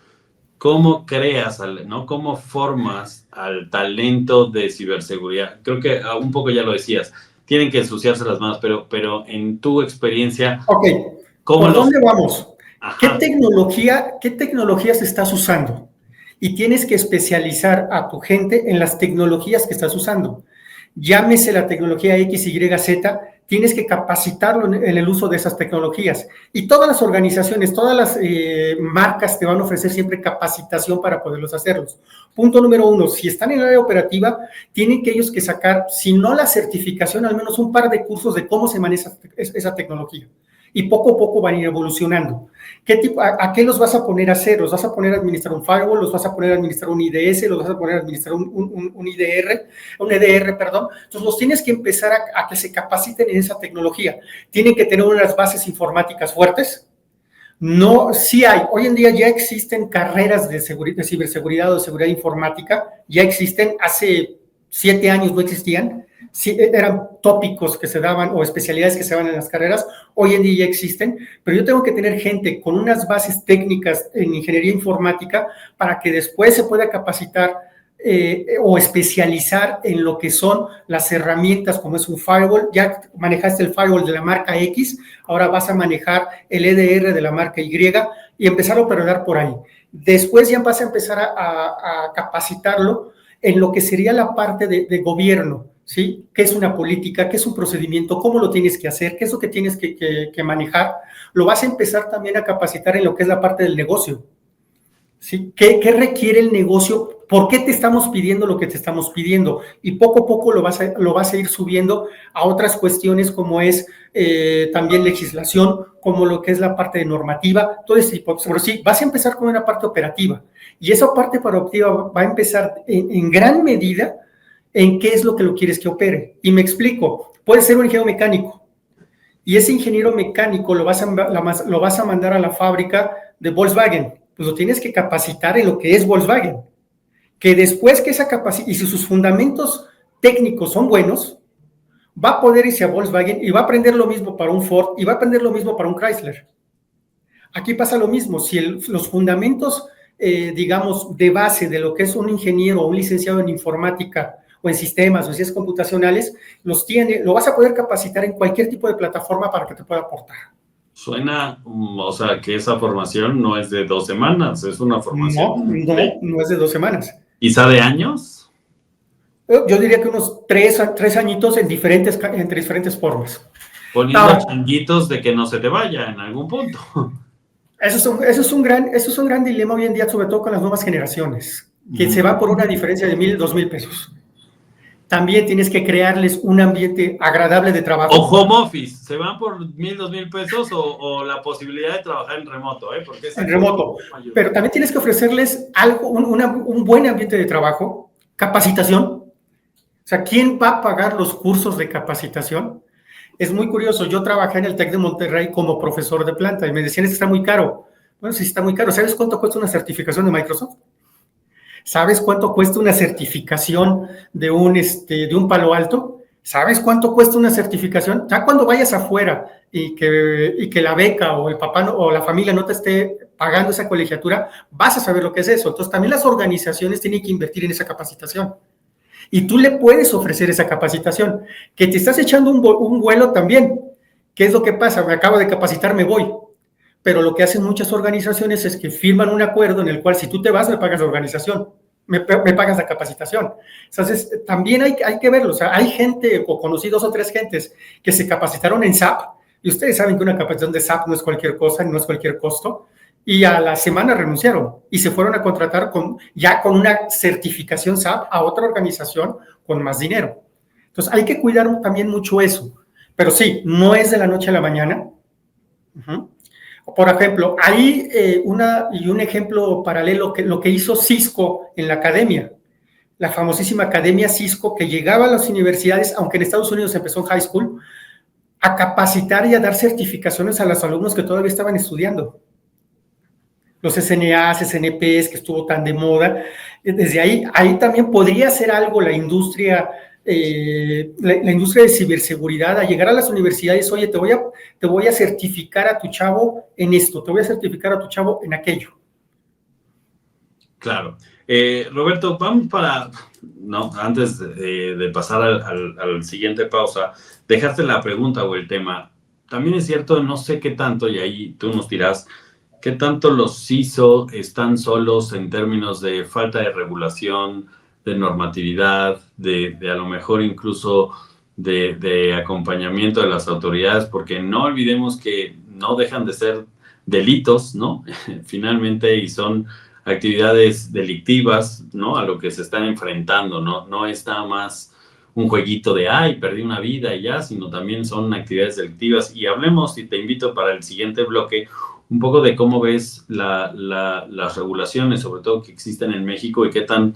¿cómo creas, ¿no? ¿Cómo formas al talento de ciberseguridad? Creo que un poco ya lo decías, tienen que ensuciarse las manos, pero en tu experiencia... Ok, ¿por dónde vamos? ¿Qué tecnologías estás usando? Y tienes que especializar a tu gente en las tecnologías que estás usando. Llámese la tecnología X, Y, Z, tienes que capacitarlo en el uso de esas tecnologías. Y todas las organizaciones, todas las marcas te van a ofrecer siempre capacitación para poderlos hacerlos. Punto número 1, si están en el área operativa, tienen que ellos que sacar, si no la certificación, al menos un par de cursos de cómo se maneja esa tecnología. Y poco a poco van a ir evolucionando. ¿A qué los vas a poner a hacer? ¿Los vas a poner a administrar un firewall? ¿Los vas a poner a administrar un IDS? ¿Los vas a poner a administrar un EDR, perdón? Entonces los tienes que empezar a que se capaciten en esa tecnología. Tienen que tener unas bases informáticas fuertes. No, sí hay. Hoy en día ya existen carreras de ciberseguridad o de seguridad informática. Ya existen. Hace 7 años no existían. sí, eran tópicos que se daban o especialidades que se daban en las carreras, hoy en día ya existen, pero yo tengo que tener gente con unas bases técnicas en ingeniería informática para que después se pueda capacitar o especializar en lo que son las herramientas como es un firewall. Ya manejaste el firewall de la marca X, ahora vas a manejar el EDR de la marca Y y empezar a operar por ahí. Después ya vas a empezar a capacitarlo en lo que sería la parte de gobierno, ¿sí? ¿Qué es una política? ¿Qué es un procedimiento? ¿Cómo lo tienes que hacer? ¿Qué es lo que tienes que manejar? Lo vas a empezar también a capacitar en lo que es la parte del negocio, ¿sí? ¿Qué requiere el negocio? ¿Por qué te estamos pidiendo lo que te estamos pidiendo? Y poco a poco lo vas a ir subiendo a otras cuestiones como es también legislación, como lo que es la parte de normativa, todo ese tipo. Pero sí, vas a empezar con una parte operativa. Y esa parte operativa va a empezar en gran medida en qué es lo que lo quieres que opere. Y me explico, puedes ser un ingeniero mecánico, y ese ingeniero mecánico lo vas a mandar a la fábrica de Volkswagen, pues lo tienes que capacitar en lo que es Volkswagen, que después que esa capacidad, y si sus fundamentos técnicos son buenos, va a poder irse a Volkswagen y va a aprender lo mismo para un Ford y va a aprender lo mismo para un Chrysler. Aquí pasa lo mismo, si los fundamentos, digamos, de base de lo que es un ingeniero o un licenciado en informática o en sistemas o en ciencias computacionales, lo vas a poder capacitar en cualquier tipo de plataforma para que te pueda aportar. Suena, o sea, que esa formación no es de 2 semanas, es una formación. No es de 2 semanas. ¿Quizá de años? Yo diría que unos 3 añitos entre diferentes formas. Poniendo changuitos de que no se te vaya en algún punto. Eso es un gran dilema hoy en día, sobre todo con las nuevas generaciones, que se va por una diferencia de 1,000, 2,000 pesos. También tienes que crearles un ambiente agradable de trabajo. O home office, ¿se van por 1,000, 2,000 pesos o la posibilidad de trabajar en remoto? Porque en remoto, pero también tienes que ofrecerles algo, un buen ambiente de trabajo, capacitación. O sea, ¿quién va a pagar los cursos de capacitación? Es muy curioso, yo trabajé en el TEC de Monterrey como profesor de planta y me decían, está muy caro. Bueno, sí está muy caro. ¿Sabes cuánto cuesta una certificación de Microsoft? ¿Sabes cuánto cuesta una certificación de un Palo Alto? ¿Sabes cuánto cuesta una certificación? Ya cuando vayas afuera y que la beca o el papá o la familia no te esté pagando esa colegiatura, vas a saber lo que es eso. Entonces también las organizaciones tienen que invertir en esa capacitación. Y tú le puedes ofrecer esa capacitación. Que te estás echando un vuelo también. ¿Qué es lo que pasa? Me acabo de capacitar, me voy. Pero lo que hacen muchas organizaciones es que firman un acuerdo en el cual si tú te vas, me pagas la organización, me pagas la capacitación. Entonces, también hay que verlo. O sea, hay gente, o conocí 2 o 3 gentes que se capacitaron en SAP, y ustedes saben que una capacitación de SAP no es cualquier cosa, no es cualquier costo, y a la semana renunciaron y se fueron a contratar ya con una certificación SAP a otra organización con más dinero. Entonces, hay que cuidar también mucho eso. Pero sí, no es de la noche a la mañana. Por ejemplo, hay un ejemplo paralelo, lo que hizo Cisco en la academia, la famosísima academia Cisco, que llegaba a las universidades, aunque en Estados Unidos empezó en high school, a capacitar y a dar certificaciones a los alumnos que todavía estaban estudiando. Los SNAs, SNPs, que estuvo tan de moda. Desde ahí también podría hacer algo la industria de ciberseguridad, a llegar a las universidades, oye, te voy a certificar a tu chavo en esto, te voy a certificar a tu chavo en aquello. Claro. Roberto, vamos antes de pasar al siguiente pausa, dejaste la pregunta o el tema. También es cierto, no sé qué tanto, y ahí tú nos dirás, qué tanto los CISO están solos en términos de falta de regulación, de normatividad, de a lo mejor incluso de acompañamiento de las autoridades, porque no olvidemos que no dejan de ser delitos, ¿no? Finalmente, y son actividades delictivas, ¿no? A lo que se están enfrentando, ¿no? No es nada más un jueguito de, perdí una vida y ya, sino también son actividades delictivas. Y hablemos, y te invito para el siguiente bloque, un poco de cómo ves las regulaciones, sobre todo que existen en México, y qué tan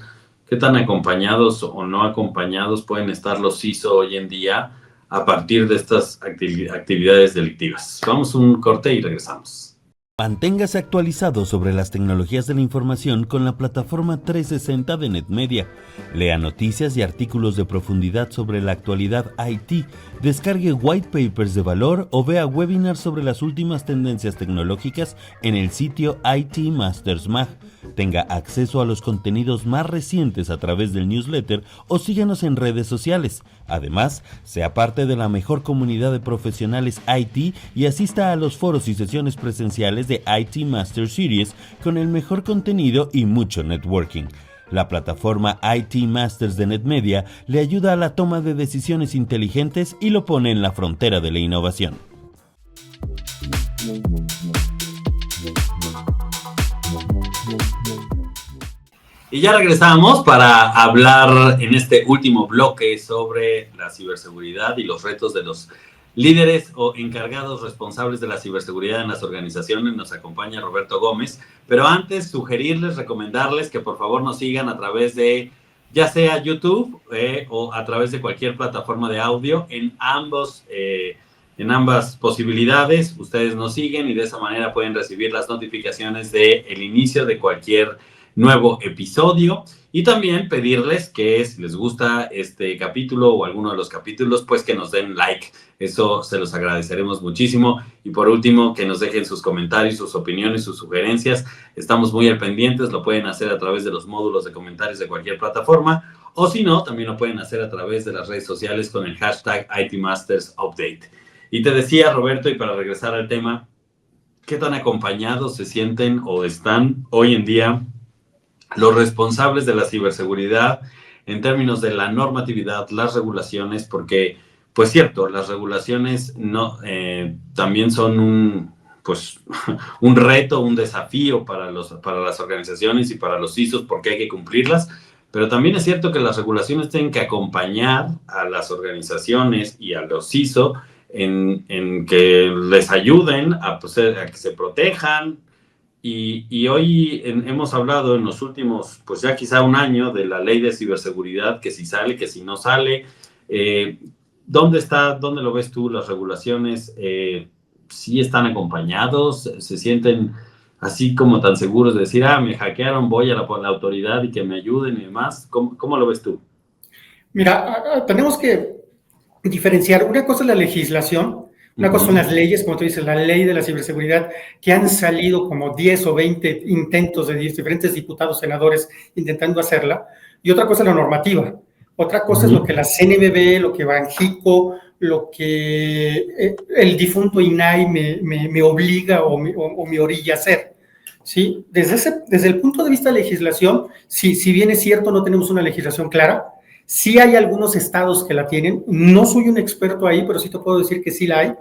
acompañados o no acompañados pueden estar los CISO hoy en día a partir de estas actividades delictivas. Vamos a un corte y regresamos. Manténgase actualizado sobre las tecnologías de la información con la plataforma 360 de NetMedia. Lea noticias y artículos de profundidad sobre la actualidad IT, descargue white papers de valor o vea webinars sobre las últimas tendencias tecnológicas en el sitio IT Masters Mag. Tenga acceso a los contenidos más recientes a través del newsletter o síganos en redes sociales. Además, sea parte de la mejor comunidad de profesionales IT y asista a los foros y sesiones presenciales de IT Master Series con el mejor contenido y mucho networking. La plataforma IT Masters de NetMedia le ayuda a la toma de decisiones inteligentes y lo pone en la frontera de la innovación. Y ya regresamos para hablar en este último bloque sobre la ciberseguridad y los retos de los líderes o encargados responsables de la ciberseguridad en las organizaciones. Nos acompaña Roberto Gómez, pero antes sugerirles, recomendarles que por favor nos sigan a través de ya sea YouTube o a través de cualquier plataforma de audio. En ambas posibilidades ustedes nos siguen y de esa manera pueden recibir las notificaciones del inicio de cualquier nuevo episodio, y también pedirles que si les gusta este capítulo o alguno de los capítulos, pues que nos den like. Eso se los agradeceremos muchísimo. Y por último, que nos dejen sus comentarios, sus opiniones, sus sugerencias. Estamos muy al pendientes. Lo pueden hacer a través de los módulos de comentarios de cualquier plataforma, o si no, también lo pueden hacer a través de las redes sociales con el hashtag ITMastersUpdate. Y te decía, Roberto, y para regresar al tema, ¿qué tan acompañados se sienten o están hoy en día los responsables de la ciberseguridad en términos de la normatividad, las regulaciones? Porque, pues cierto, las regulaciones también son un reto, un desafío para las organizaciones y para los CISOs, porque hay que cumplirlas, pero también es cierto que las regulaciones tienen que acompañar a las organizaciones y a los CISO en que les ayuden a que se protejan. Y hoy hemos hablado en los últimos, pues ya quizá un año, de la ley de ciberseguridad, que si sale, que si no sale. ¿Dónde lo ves tú, las regulaciones? ¿Sí están acompañados? ¿Se sienten así como tan seguros de decir, me hackearon, voy a la autoridad y que me ayuden y demás? ¿Cómo lo ves tú? Mira, tenemos que diferenciar. Una cosa es la legislación. Una cosa son las leyes, como tú dices, la ley de la ciberseguridad, que han salido como 10 o 20 intentos de diferentes diputados, senadores, intentando hacerla. Y otra cosa es la normativa. Otra cosa es lo que la CNBB, lo que Banxico, lo que el difunto INAI me obliga o me orilla a hacer. ¿Sí? Desde el punto de vista de legislación, si bien es cierto, no tenemos una legislación clara. Sí hay algunos estados que la tienen. No soy un experto ahí, pero sí te puedo decir que sí la hay.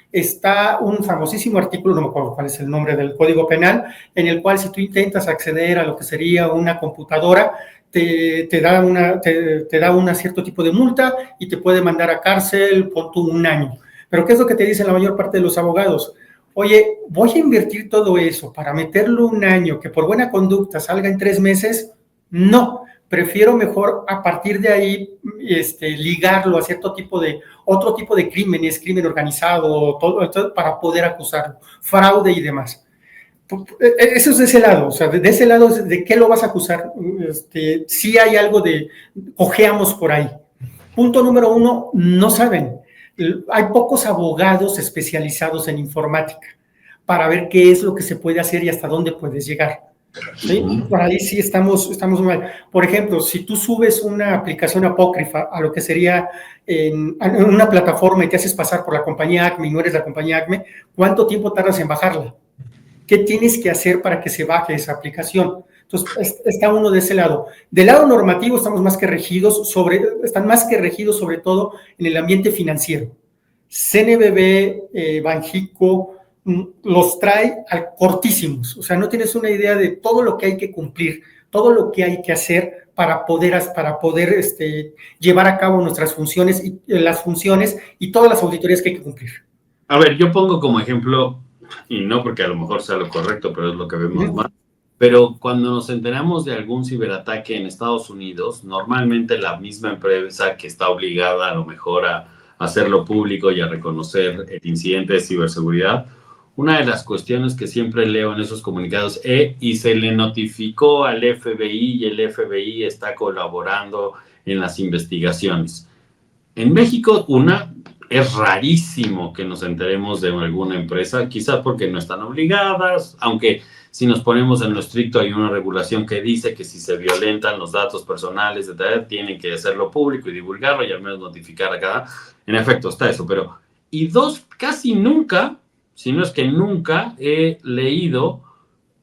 Está un famosísimo artículo, no me acuerdo cuál es el nombre del Código Penal, en el cual si tú intentas acceder a lo que sería una computadora, te da una cierto tipo de multa y te puede mandar a cárcel por un año. Pero ¿qué es lo que te dicen la mayor parte de los abogados? Oye, voy a invertir todo eso para meterlo un año, que por buena conducta salga en 3 meses. No, prefiero mejor a partir de ahí ligarlo a otro tipo de crímenes, crimen organizado, todo para poder acusarlo, fraude y demás. Eso es de ese lado, o sea, de ese lado, ¿de qué lo vas a acusar? Sí hay algo cojeamos por ahí. Punto número 1, no saben. Hay pocos abogados especializados en informática para ver qué es lo que se puede hacer y hasta dónde puedes llegar. ¿Sí? Por ahí sí estamos mal. Por ejemplo, si tú subes una aplicación apócrifa a lo que sería en una plataforma y te haces pasar por la compañía ACME y no eres la compañía ACME, ¿cuánto tiempo tardas en bajarla? ¿Qué tienes que hacer para que se baje esa aplicación? Entonces, está uno de ese lado. Del lado normativo están más que regidos sobre todo en el ambiente financiero. CNBB, Banxico, los trae cortísimos, o sea, no tienes una idea de todo lo que hay que cumplir, todo lo que hay que hacer para poder llevar a cabo nuestras funciones y todas las auditorías que hay que cumplir. A ver, yo pongo como ejemplo, y no porque a lo mejor sea lo correcto, pero es lo que vemos más, pero cuando nos enteramos de algún ciberataque en Estados Unidos, normalmente la misma empresa que está obligada a lo mejor a hacerlo público y a reconocer el incidente de ciberseguridad, una de las cuestiones que siempre leo en esos comunicados y se le notificó al FBI y el FBI está colaborando en las investigaciones. En México, es rarísimo que nos enteremos de alguna empresa, quizás porque no están obligadas, aunque si nos ponemos en lo estricto hay una regulación que dice que si se violentan los datos personales, tienen que hacerlo público y divulgarlo y al menos notificar a cada. En efecto, está eso, pero... Y dos, casi nunca, si no es que nunca, he leído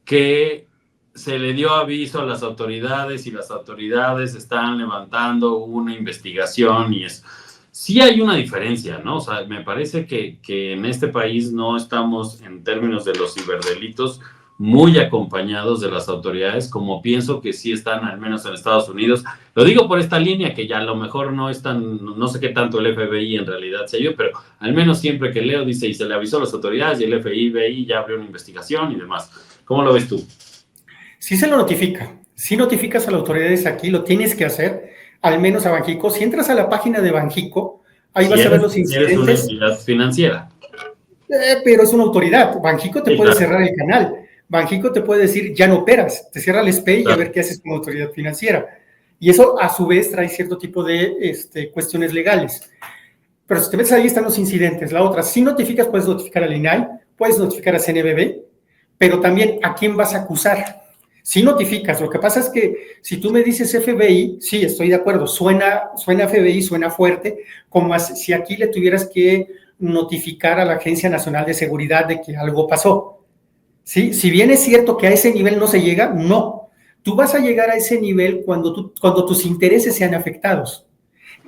que se le dio aviso a las autoridades y las autoridades están levantando una investigación y es... Sí hay una diferencia, ¿no? O sea, me parece que en este país no estamos, en términos de los ciberdelitos, muy acompañados de las autoridades, como pienso que sí están, al menos en Estados Unidos. Lo digo por esta línea, que ya a lo mejor no es tan, no sé qué tanto el FBI en realidad se yo, pero al menos siempre que leo dice, y se le avisó a las autoridades, y el FBI ya abrió una investigación y demás. ¿Cómo lo ves tú? Sí se lo notifica. Si notificas a las autoridades aquí, lo tienes que hacer, al menos a Banxico. Si entras a la página de Banxico, ahí vas a ver los incidentes. Eres una entidad financiera. Pero es una autoridad. Banxico te puede cerrar el canal. Banxico te puede decir, ya no operas, te cierra el SPEI y a ver qué haces como autoridad financiera. Y eso, a su vez, trae cierto tipo de cuestiones legales. Pero si te ves ahí, están los incidentes. La otra, si notificas, puedes notificar al INAI, puedes notificar a CNBB, pero también a quién vas a acusar. Si notificas, lo que pasa es que si tú me dices FBI, sí, estoy de acuerdo, suena FBI, suena fuerte, como si aquí le tuvieras que notificar a la Agencia Nacional de Seguridad de que algo pasó. ¿Sí? Si bien es cierto que a ese nivel no se llega, no. Tú vas a llegar a ese nivel cuando tus intereses sean afectados.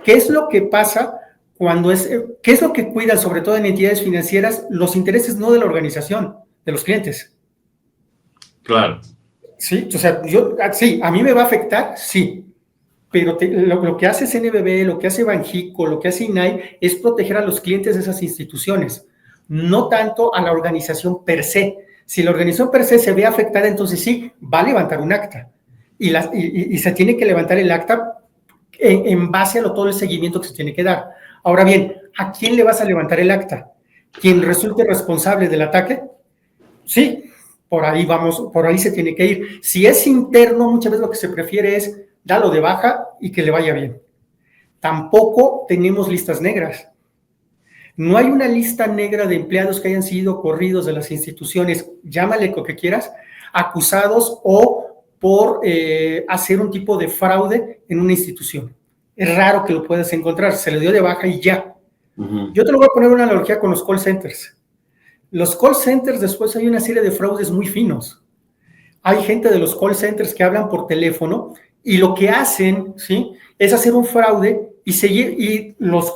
¿Qué es lo que pasa qué es lo que cuidan, sobre todo en entidades financieras? Los intereses no de la organización, de los clientes. Claro. Sí, o sea, sí, a mí me va a afectar, sí, pero lo que hace CNBB, lo que hace Banxico, lo que hace INAI es proteger a los clientes de esas instituciones, no tanto a la organización per se. Si la organización per se ve afectada, entonces sí, va a levantar un acta y se tiene que levantar el acta en base a todo el seguimiento que se tiene que dar. Ahora bien, ¿a quién le vas a levantar el acta? ¿Quién resulte responsable del ataque? Sí. Por ahí vamos, por ahí se tiene que ir. Si es interno, muchas veces lo que se prefiere es darlo de baja y que le vaya bien. Tampoco tenemos listas negras. No hay una lista negra de empleados que hayan sido corridos de las instituciones, llámale lo que quieras, acusados o por hacer un tipo de fraude en una institución. Es raro que lo puedas encontrar, se le dio de baja y ya. Uh-huh. Yo te lo voy a poner una analogía con los call centers. Los call centers, después hay una serie de fraudes muy finos. Hay gente de los call centers que hablan por teléfono y lo que hacen, ¿sí?, es hacer un fraude y los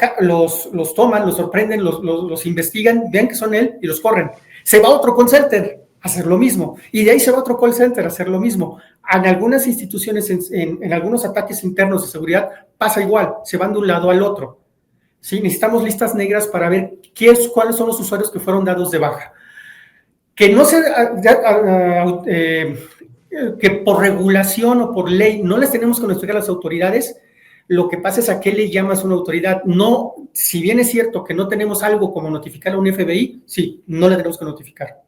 toman, los sorprenden, los investigan, vean que son él y los corren. Se va a otro call center a hacer lo mismo y de ahí se va a otro call center a hacer lo mismo. En algunas instituciones, en algunos ataques internos de seguridad pasa igual, se van de un lado al otro. ¿Sí? Necesitamos listas negras para ver cuáles son los usuarios que fueron dados de baja. Que no se, que por regulación o por ley no les tenemos que notificar a las autoridades. Lo que pasa es a qué le llamas una autoridad. No, si bien es cierto que no tenemos algo como notificar a un FBI, sí, no le tenemos que notificar.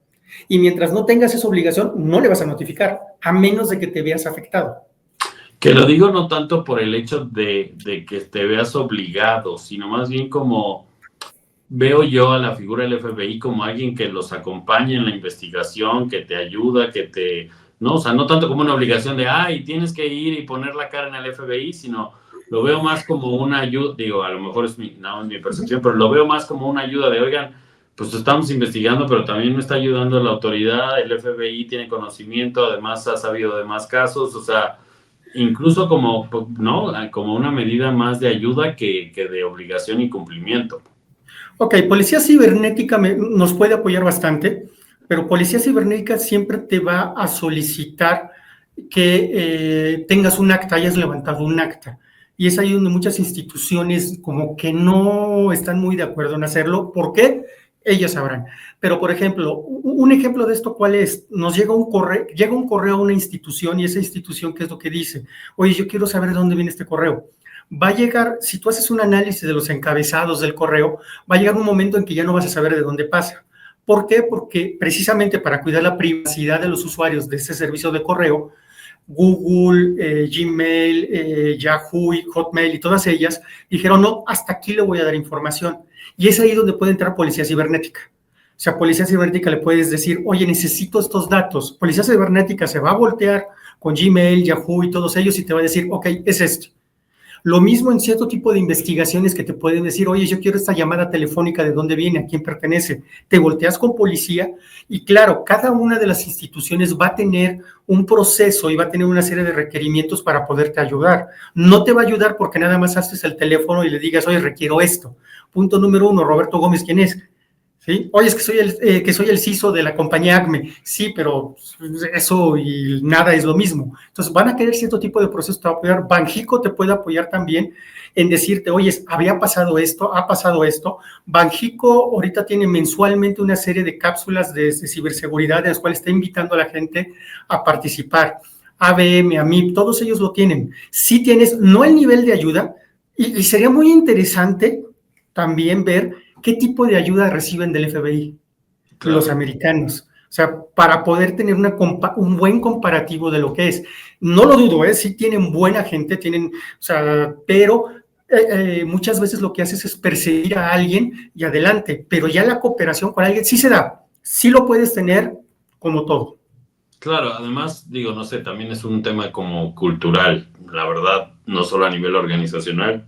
Y mientras no tengas esa obligación, no le vas a notificar, a menos de que te veas afectado. Que lo digo no tanto por el hecho de que te veas obligado, sino más bien como veo yo a la figura del FBI como alguien que los acompaña en la investigación, que te ayuda, no, o sea, no tanto como una obligación de, tienes que ir y poner la cara en el FBI, sino lo veo más como una ayuda, digo, a lo mejor es mi percepción, pero lo veo más como una ayuda de, oigan, pues estamos investigando, pero también me está ayudando la autoridad, el FBI tiene conocimiento, además ha sabido de más casos, o sea, incluso como una medida más de ayuda que de obligación y cumplimiento. Ok, Policía Cibernética nos puede apoyar bastante, pero Policía Cibernética siempre te va a solicitar que tengas un acta, hayas levantado un acta. Y es ahí donde muchas instituciones como que no están muy de acuerdo en hacerlo. ¿Por qué? Ellas sabrán. Pero, por ejemplo, un ejemplo de esto, ¿cuál es? Nos llega un correo a una institución y esa institución, ¿qué es lo que dice? Oye, yo quiero saber de dónde viene este correo. Va a llegar, si tú haces un análisis de los encabezados del correo, va a llegar un momento en que ya no vas a saber de dónde pasa. ¿Por qué? Porque precisamente para cuidar la privacidad de los usuarios de ese servicio de correo, Google, Gmail, Yahoo, Hotmail y todas ellas dijeron, no, hasta aquí le voy a dar información. Y es ahí donde puede entrar policía cibernética. O sea, policía cibernética le puedes decir, oye, necesito estos datos. Policía cibernética se va a voltear con Gmail, Yahoo y todos ellos y te va a decir, ok, es esto. Lo mismo en cierto tipo de investigaciones que te pueden decir, oye, yo quiero esta llamada telefónica, ¿de dónde viene? ¿A quién pertenece? Te volteas con policía y claro, cada una de las instituciones va a tener un proceso y va a tener una serie de requerimientos para poderte ayudar. No te va a ayudar porque nada más haces el teléfono y le digas, oye, requiero esto. Punto número 1, Roberto Gómez, ¿quién es? ¿Sí? Oye, es que soy el CISO de la compañía ACME. Sí, pero eso y nada es lo mismo. Entonces, van a querer cierto tipo de proceso para apoyar. Banxico te puede apoyar también en decirte, oye, había pasado esto, ha pasado esto. Banxico ahorita tiene mensualmente una serie de cápsulas de ciberseguridad en las cuales está invitando a la gente a participar. ABM, AMIP, todos ellos lo tienen. Si tienes, no el nivel de ayuda, y sería muy interesante también ver qué tipo de ayuda reciben del FBI, claro, los americanos. O sea, para poder tener un buen comparativo de lo que es. No lo dudo, sí tienen buena gente, pero muchas veces lo que haces es perseguir a alguien y adelante, pero ya la cooperación con alguien sí se da, sí lo puedes tener como todo. Claro, además, digo, no sé, también es un tema como cultural, la verdad, no solo a nivel organizacional.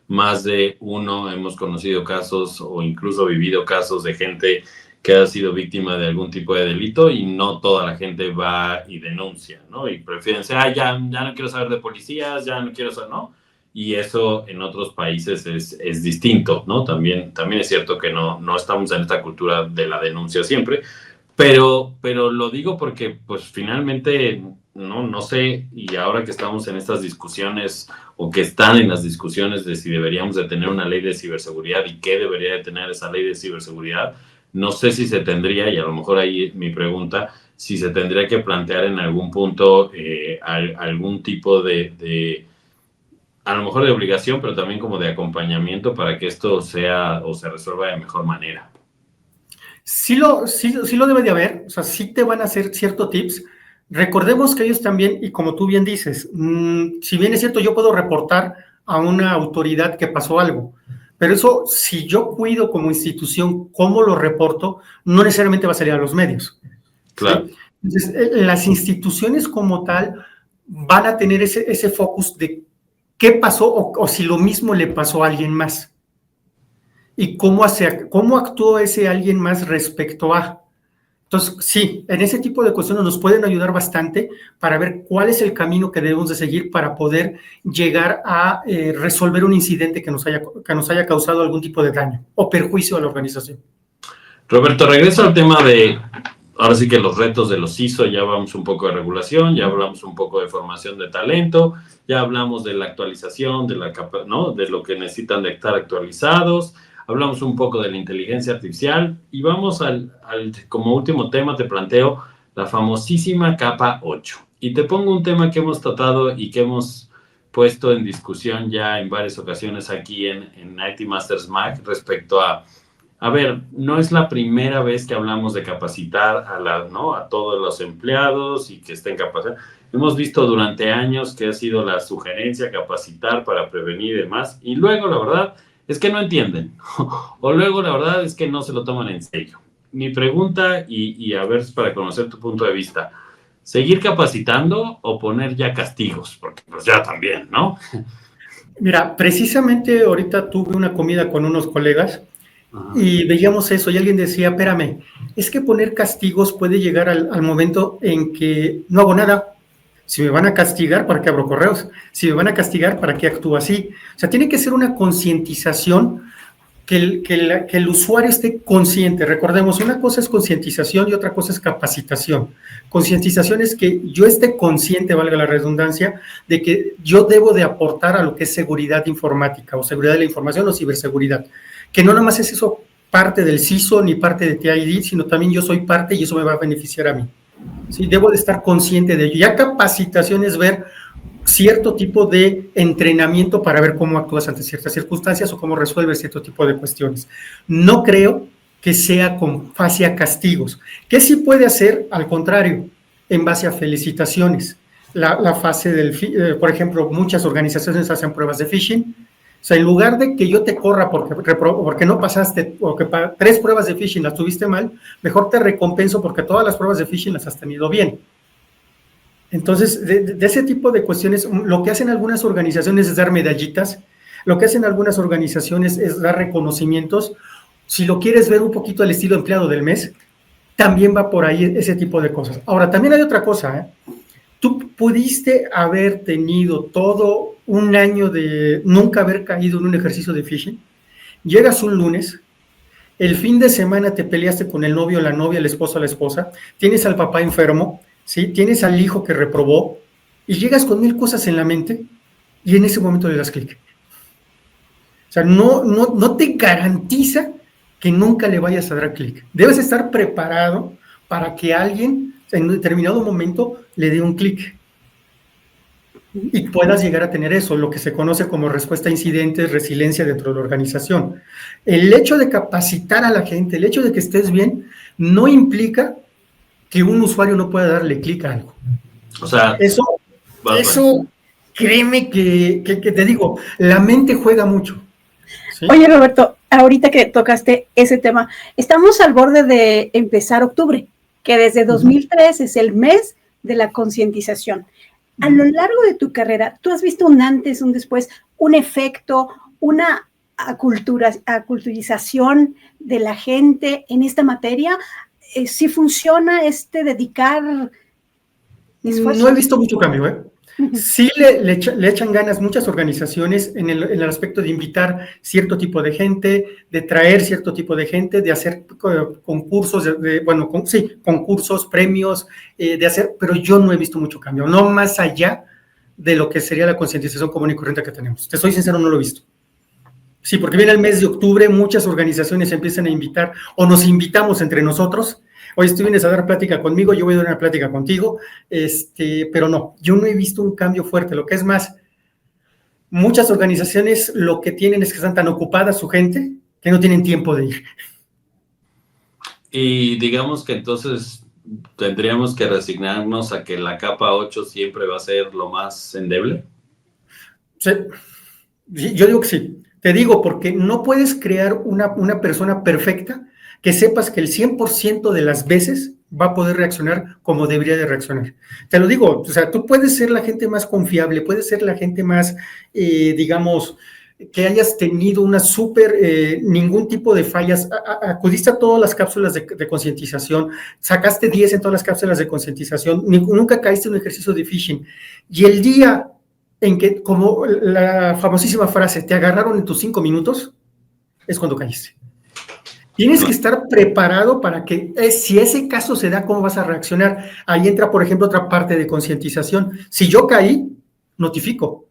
Más de uno hemos conocido casos o incluso vivido casos de gente que ha sido víctima de algún tipo de delito y no toda la gente va y denuncia, ¿no? Y prefieren decir, ya no quiero saber de policías, ya no quiero saber, ¿no? Y eso en otros países es distinto, ¿no? También es cierto que no estamos en esta cultura de la denuncia siempre, pero lo digo porque, pues, finalmente, no sé, y ahora que estamos en estas discusiones o que están en las discusiones de si deberíamos de tener una ley de ciberseguridad y qué debería de tener esa ley de ciberseguridad, no sé si se tendría, y a lo mejor ahí mi pregunta, si se tendría que plantear en algún punto algún tipo de a lo mejor de obligación, pero también como de acompañamiento para que esto sea o se resuelva de mejor manera. Sí lo debe de haber, o sea, sí te van a hacer ciertos tips. Recordemos que ellos también, y como tú bien dices, si bien es cierto, yo puedo reportar a una autoridad que pasó algo, pero eso, si yo cuido como institución cómo lo reporto, no necesariamente va a salir a los medios. Claro. ¿Sí? Entonces, las instituciones como tal van a tener ese focus de qué pasó o si lo mismo le pasó a alguien más. Y cómo actuó ese alguien más respecto a. Entonces, sí, en ese tipo de cuestiones nos pueden ayudar bastante para ver cuál es el camino que debemos de seguir para poder llegar a resolver un incidente que nos haya causado algún tipo de daño o perjuicio a la organización. Roberto, regreso al tema de, ahora sí que los retos de los CISO, ya hablamos un poco de regulación, ya hablamos un poco de formación de talento, ya hablamos de la actualización, de lo que necesitan de estar actualizados. Hablamos un poco de la inteligencia artificial y vamos como último tema te planteo la famosísima capa 8. Y te pongo un tema que hemos tratado y que hemos puesto en discusión ya en varias ocasiones aquí en IT Masters Mac respecto a ver, no es la primera vez que hablamos de capacitar a todos los empleados y que estén capacitados. Hemos visto durante años que ha sido la sugerencia capacitar para prevenir y demás. Y luego, la verdad, es que no entienden, o luego la verdad es que no se lo toman en serio. Mi pregunta, y a ver, para conocer tu punto de vista, ¿seguir capacitando o poner ya castigos? Porque pues ya también, ¿no? Mira, precisamente ahorita tuve una comida con unos colegas y veíamos eso y alguien decía, espérame, es que poner castigos puede llegar al momento en que no hago nada. Si me van a castigar, ¿para qué abro correos? Si me van a castigar, ¿para qué actúo así? O sea, tiene que ser una concientización que el usuario esté consciente. Recordemos, una cosa es concientización y otra cosa es capacitación. Concientización es que yo esté consciente, valga la redundancia, de que yo debo de aportar a lo que es seguridad informática o seguridad de la información o ciberseguridad. Que no nada más es eso parte del CISO ni parte de TID, sino también yo soy parte y eso me va a beneficiar a mí. Sí, debo de estar consciente de ello. Ya capacitación es ver cierto tipo de entrenamiento para ver cómo actúas ante ciertas circunstancias o cómo resuelves cierto tipo de cuestiones. No creo que sea con base a castigos. ¿Qué sí puede hacer? Al contrario, en base a felicitaciones. La fase por ejemplo, muchas organizaciones hacen pruebas de phishing. O sea, en lugar de que yo te corra porque no pasaste, o que 3 pruebas de phishing las tuviste mal, mejor te recompenso porque todas las pruebas de phishing las has tenido bien. Entonces, de ese tipo de cuestiones, lo que hacen algunas organizaciones es dar medallitas, lo que hacen algunas organizaciones es dar reconocimientos. Si lo quieres ver un poquito al estilo empleado del mes, también va por ahí ese tipo de cosas. Ahora, también hay otra cosa, ¿eh? Tú pudiste haber tenido todo un año de nunca haber caído en un ejercicio de phishing, llegas un lunes, el fin de semana te peleaste con el novio, la novia, el esposo, la esposa, tienes al papá enfermo, ¿sí? Tienes al hijo que reprobó, y llegas con 1000 cosas en la mente, y en ese momento le das clic. O sea, no te garantiza que nunca le vayas a dar clic. Debes estar preparado para que alguien en un determinado momento le dé un clic y puedas llegar a tener eso, lo que se conoce como respuesta a incidentes, resiliencia dentro de la organización. El hecho de capacitar a la gente, el hecho de que estés bien, no implica que un usuario no pueda darle clic a algo. O sea, eso créeme que te digo, la mente juega mucho. ¿Sí? Oye, Roberto, ahorita que tocaste ese tema, estamos al borde de empezar octubre, que desde 2003 es el mes de la concientización. A lo largo de tu carrera, ¿tú has visto un antes, un después, un efecto, una aculturización de la gente en esta materia? ¿Sí funciona dedicar esfuerzo? No he visto mucho cambio, ¿eh? Sí le echan ganas muchas organizaciones en el aspecto de invitar cierto tipo de gente, de traer cierto tipo de gente, de hacer concursos, concursos, premios, pero yo no he visto mucho cambio, no más allá de lo que sería la concientización común y corriente que tenemos. Te soy sincero, no lo he visto. Sí, porque viene el mes de octubre, muchas organizaciones empiezan a invitar, o nos invitamos entre nosotros. Oye, tú vienes a dar plática conmigo, yo voy a dar una plática contigo, pero no, yo no he visto un cambio fuerte. Lo que es más, muchas organizaciones lo que tienen es que están tan ocupadas su gente que no tienen tiempo de ir. Y digamos que entonces tendríamos que resignarnos a que la capa 8 siempre va a ser lo más endeble. Sí, yo digo que sí. Te digo porque no puedes crear una persona perfecta que sepas que el 100% de las veces va a poder reaccionar como debería de reaccionar. Te lo digo, o sea, tú puedes ser la gente más confiable, puedes ser la gente más, digamos, que hayas tenido una ningún tipo de fallas, acudiste a todas las cápsulas de concientización, sacaste 10 en todas las cápsulas de concientización, nunca caíste en un ejercicio de phishing, y el día en que, como la famosísima frase, te agarraron en tus 5 minutos, es cuando caíste. Tienes que estar preparado para que, si ese caso se da, ¿cómo vas a reaccionar? Ahí entra, por ejemplo, otra parte de concientización. Si yo caí, notifico.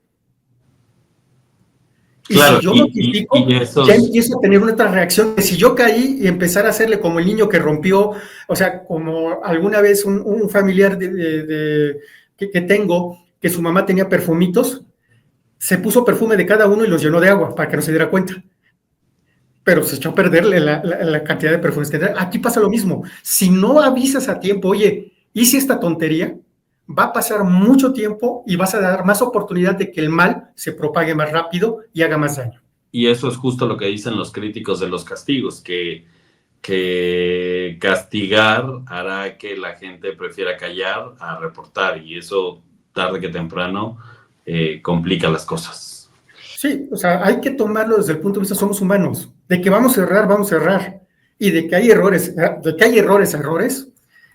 Y claro, si yo notifico, ya empiezo a tener una otra reacción. Si yo caí y empezar a hacerle como el niño que rompió, o sea, como alguna vez un familiar que tengo, que su mamá tenía perfumitos, se puso perfume de cada uno y los llenó de agua para que no se diera cuenta. Pero se echó a perderle la cantidad de perfumes que tenía. Aquí pasa lo mismo. Si no avisas a tiempo, oye, hice esta tontería, va a pasar mucho tiempo y vas a dar más oportunidad de que el mal se propague más rápido y haga más daño. Y eso es justo lo que dicen los críticos de los castigos, que castigar hará que la gente prefiera callar a reportar, y eso tarde que temprano complica las cosas. Sí, o sea, hay que tomarlo desde el punto de vista, somos humanos, de que vamos a errar, y de que hay errores,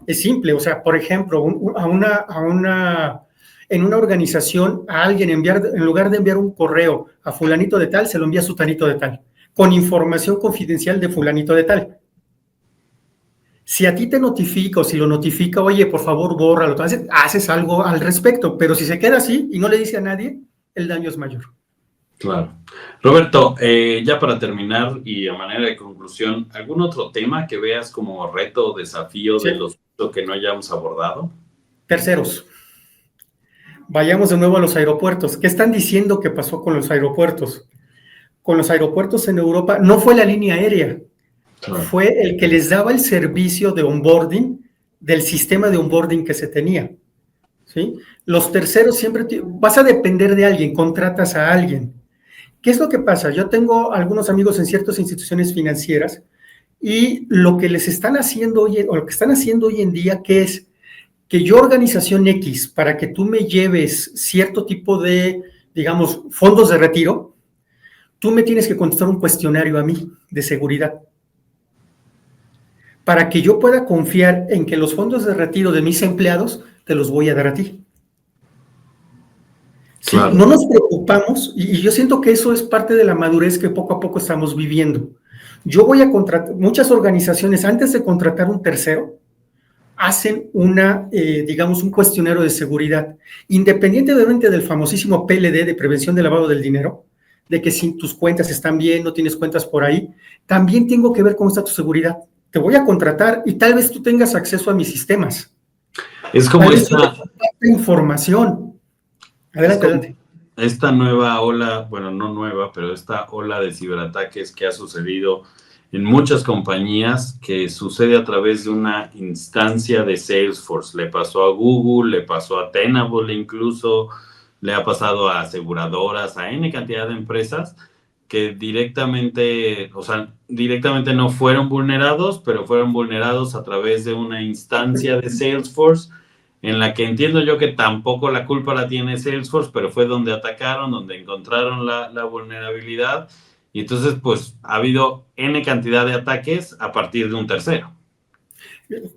es simple. O sea, por ejemplo, en una organización, a alguien en lugar de enviar un correo a fulanito de tal, se lo envía a sutanito de tal, con información confidencial de fulanito de tal. Si a ti te notifica, o si lo notifica, oye, por favor, bórralo, haces algo al respecto, pero si se queda así y no le dice a nadie, el daño es mayor. Claro. Roberto, ya para terminar y a manera de conclusión, ¿algún otro tema que veas como reto o desafío de los que no hayamos abordado? Terceros. Vayamos de nuevo a los aeropuertos. ¿Qué están diciendo que pasó con los aeropuertos? Con los aeropuertos en Europa, no fue la línea aérea, fue el que les daba el servicio de onboarding del sistema de onboarding que se tenía, ¿sí? Los terceros siempre vas a depender de alguien, contratas a alguien. ¿Qué es lo que pasa? Yo tengo algunos amigos en ciertas instituciones financieras y lo que les están haciendo hoy, o lo que están haciendo hoy en día, que es que yo, organización X, para que tú me lleves cierto tipo de, digamos, fondos de retiro, tú me tienes que contestar un cuestionario a mí de seguridad, para que yo pueda confiar en que los fondos de retiro de mis empleados te los voy a dar a ti. Sí, claro. No nos preocupamos, y yo siento que eso es parte de la madurez que poco a poco estamos viviendo. Yo voy a contratar, muchas organizaciones antes de contratar un tercero, hacen digamos, un cuestionario de seguridad, independientemente del famosísimo PLD de prevención de lavado del dinero, de que si tus cuentas están bien, no tienes cuentas por ahí, también tengo que ver cómo está tu seguridad. Te voy a contratar y tal vez tú tengas acceso a mis sistemas. Es como esta información. Adelante. Esta nueva ola, bueno, no nueva, pero esta ola de ciberataques que ha sucedido en muchas compañías, que sucede a través de una instancia de Salesforce. Le pasó a Google, le pasó a Tenable incluso, le ha pasado a aseguradoras, a N cantidad de empresas que directamente no fueron vulnerados, pero fueron vulnerados a través de una instancia de Salesforce, en la que entiendo yo que tampoco la culpa la tiene Salesforce, pero fue donde atacaron, donde encontraron la vulnerabilidad, y entonces pues ha habido N cantidad de ataques a partir de un tercero.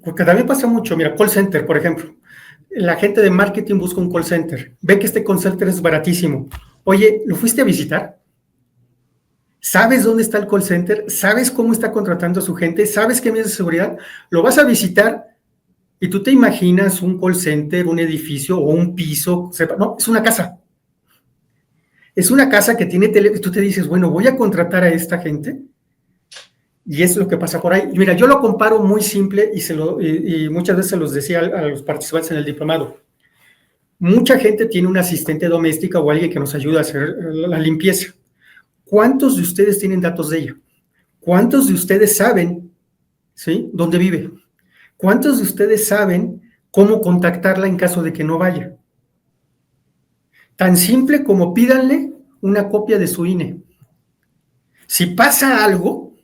Porque también pasa mucho, mira, call center, por ejemplo. La gente de marketing busca un call center, ve que este call center es baratísimo. Oye, ¿lo fuiste a visitar? ¿Sabes dónde está el call center? ¿Sabes cómo está contratando a su gente? ¿Sabes qué medidas de seguridad? Lo vas a visitar y tú te imaginas un call center, un edificio o un piso. No, es una casa. Es una casa que tiene tele. Y tú te dices, bueno, voy a contratar a esta gente. Y es lo que pasa por ahí. Mira, yo lo comparo muy simple y muchas veces se los decía a los participantes en el diplomado. Mucha gente tiene una asistente doméstica o alguien que nos ayuda a hacer la limpieza. ¿Cuántos de ustedes tienen datos de ella? ¿Cuántos de ustedes saben, ¿sí?, dónde vive? ¿Cuántos de ustedes saben cómo contactarla en caso de que no vaya? Tan simple como pídanle una copia de su INE. Si pasa algo,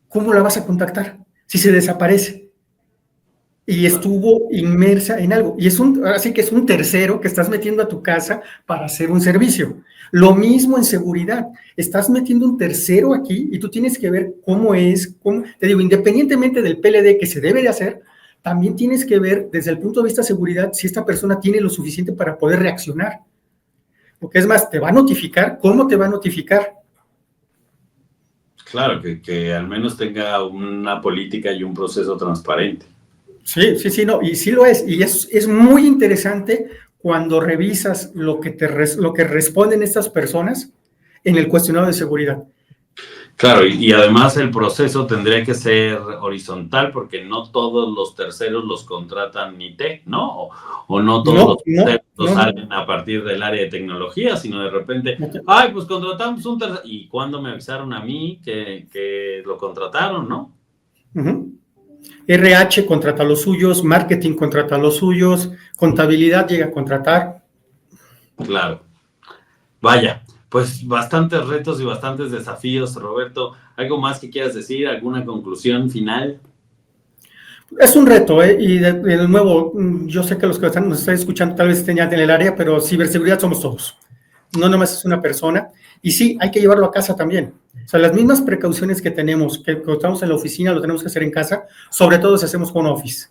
¿cómo la vas a contactar? Si se desaparece y estuvo inmersa en algo. Y así que es un tercero que estás metiendo a tu casa para hacer un servicio. Lo mismo en seguridad. Estás metiendo un tercero aquí y tú tienes que ver cómo te digo, independientemente del PLD que se debe de hacer, también tienes que ver desde el punto de vista de seguridad si esta persona tiene lo suficiente para poder reaccionar. Porque es más, te va a notificar. ¿Cómo te va a notificar? Claro, que al menos tenga una política y un proceso transparente. Sí, no, y sí lo es. Y es muy interesante cuando revisas lo que responden estas personas en el cuestionario de seguridad. Claro, y además el proceso tendría que ser horizontal porque no todos los terceros los contratan IT, ¿no? O no todos los terceros salen a partir del área de tecnología, sino de repente, pues contratamos un tercero. ¿Y cuándo me avisaron a mí que lo contrataron, no? Uh-huh. RH contrata a los suyos, marketing contrata a los suyos, contabilidad llega a contratar. Claro. Vaya, pues bastantes retos y bastantes desafíos, Roberto. ¿Algo más que quieras decir? ¿Alguna conclusión final? Es un reto, y de nuevo, yo sé que los que nos están escuchando tal vez estén ya en el área, pero ciberseguridad somos todos. No nomás es una persona. Y sí, hay que llevarlo a casa también. O sea, las mismas precauciones que tenemos, que estamos en la oficina, lo tenemos que hacer en casa, sobre todo si hacemos home office.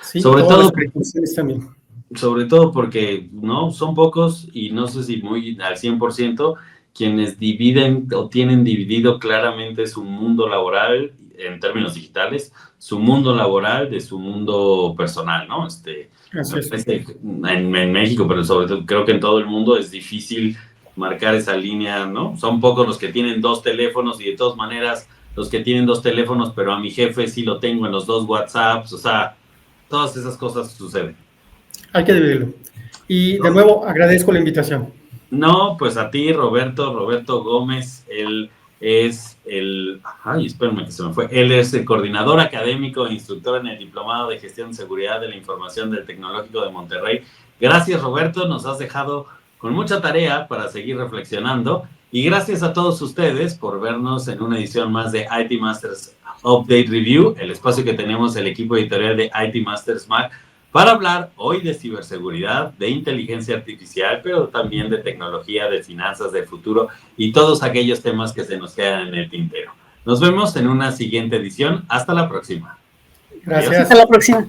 ¿Sí? Sobre todas todo las precauciones también. Sobre todo porque no son pocos, y no sé si muy al 100%, quienes dividen o tienen dividido claramente su mundo laboral en términos digitales, su mundo laboral de su mundo personal, ¿no? En México, pero sobre todo creo que en todo el mundo es difícil marcar esa línea, ¿no? Son pocos los que tienen 2 teléfonos, y de todas maneras los que tienen 2 teléfonos, pero a mi jefe sí lo tengo en los 2 WhatsApps, o sea, todas esas cosas suceden. Hay que dividirlo. Y de nuevo agradezco la invitación. No, pues a ti, Roberto Gómez, el es espérenme que se me fue. Él es el coordinador académico e instructor en el Diplomado de Gestión de Seguridad de la Información del Tecnológico de Monterrey. Gracias, Roberto, nos has dejado con mucha tarea para seguir reflexionando. Y gracias a todos ustedes por vernos en una edición más de IT Masters Update Review, el espacio que tenemos el equipo editorial de IT Masters Mac para hablar hoy de ciberseguridad, de inteligencia artificial, pero también de tecnología, de finanzas del futuro y todos aquellos temas que se nos quedan en el tintero. Nos vemos en una siguiente edición. Hasta la próxima. Gracias. Hasta la próxima.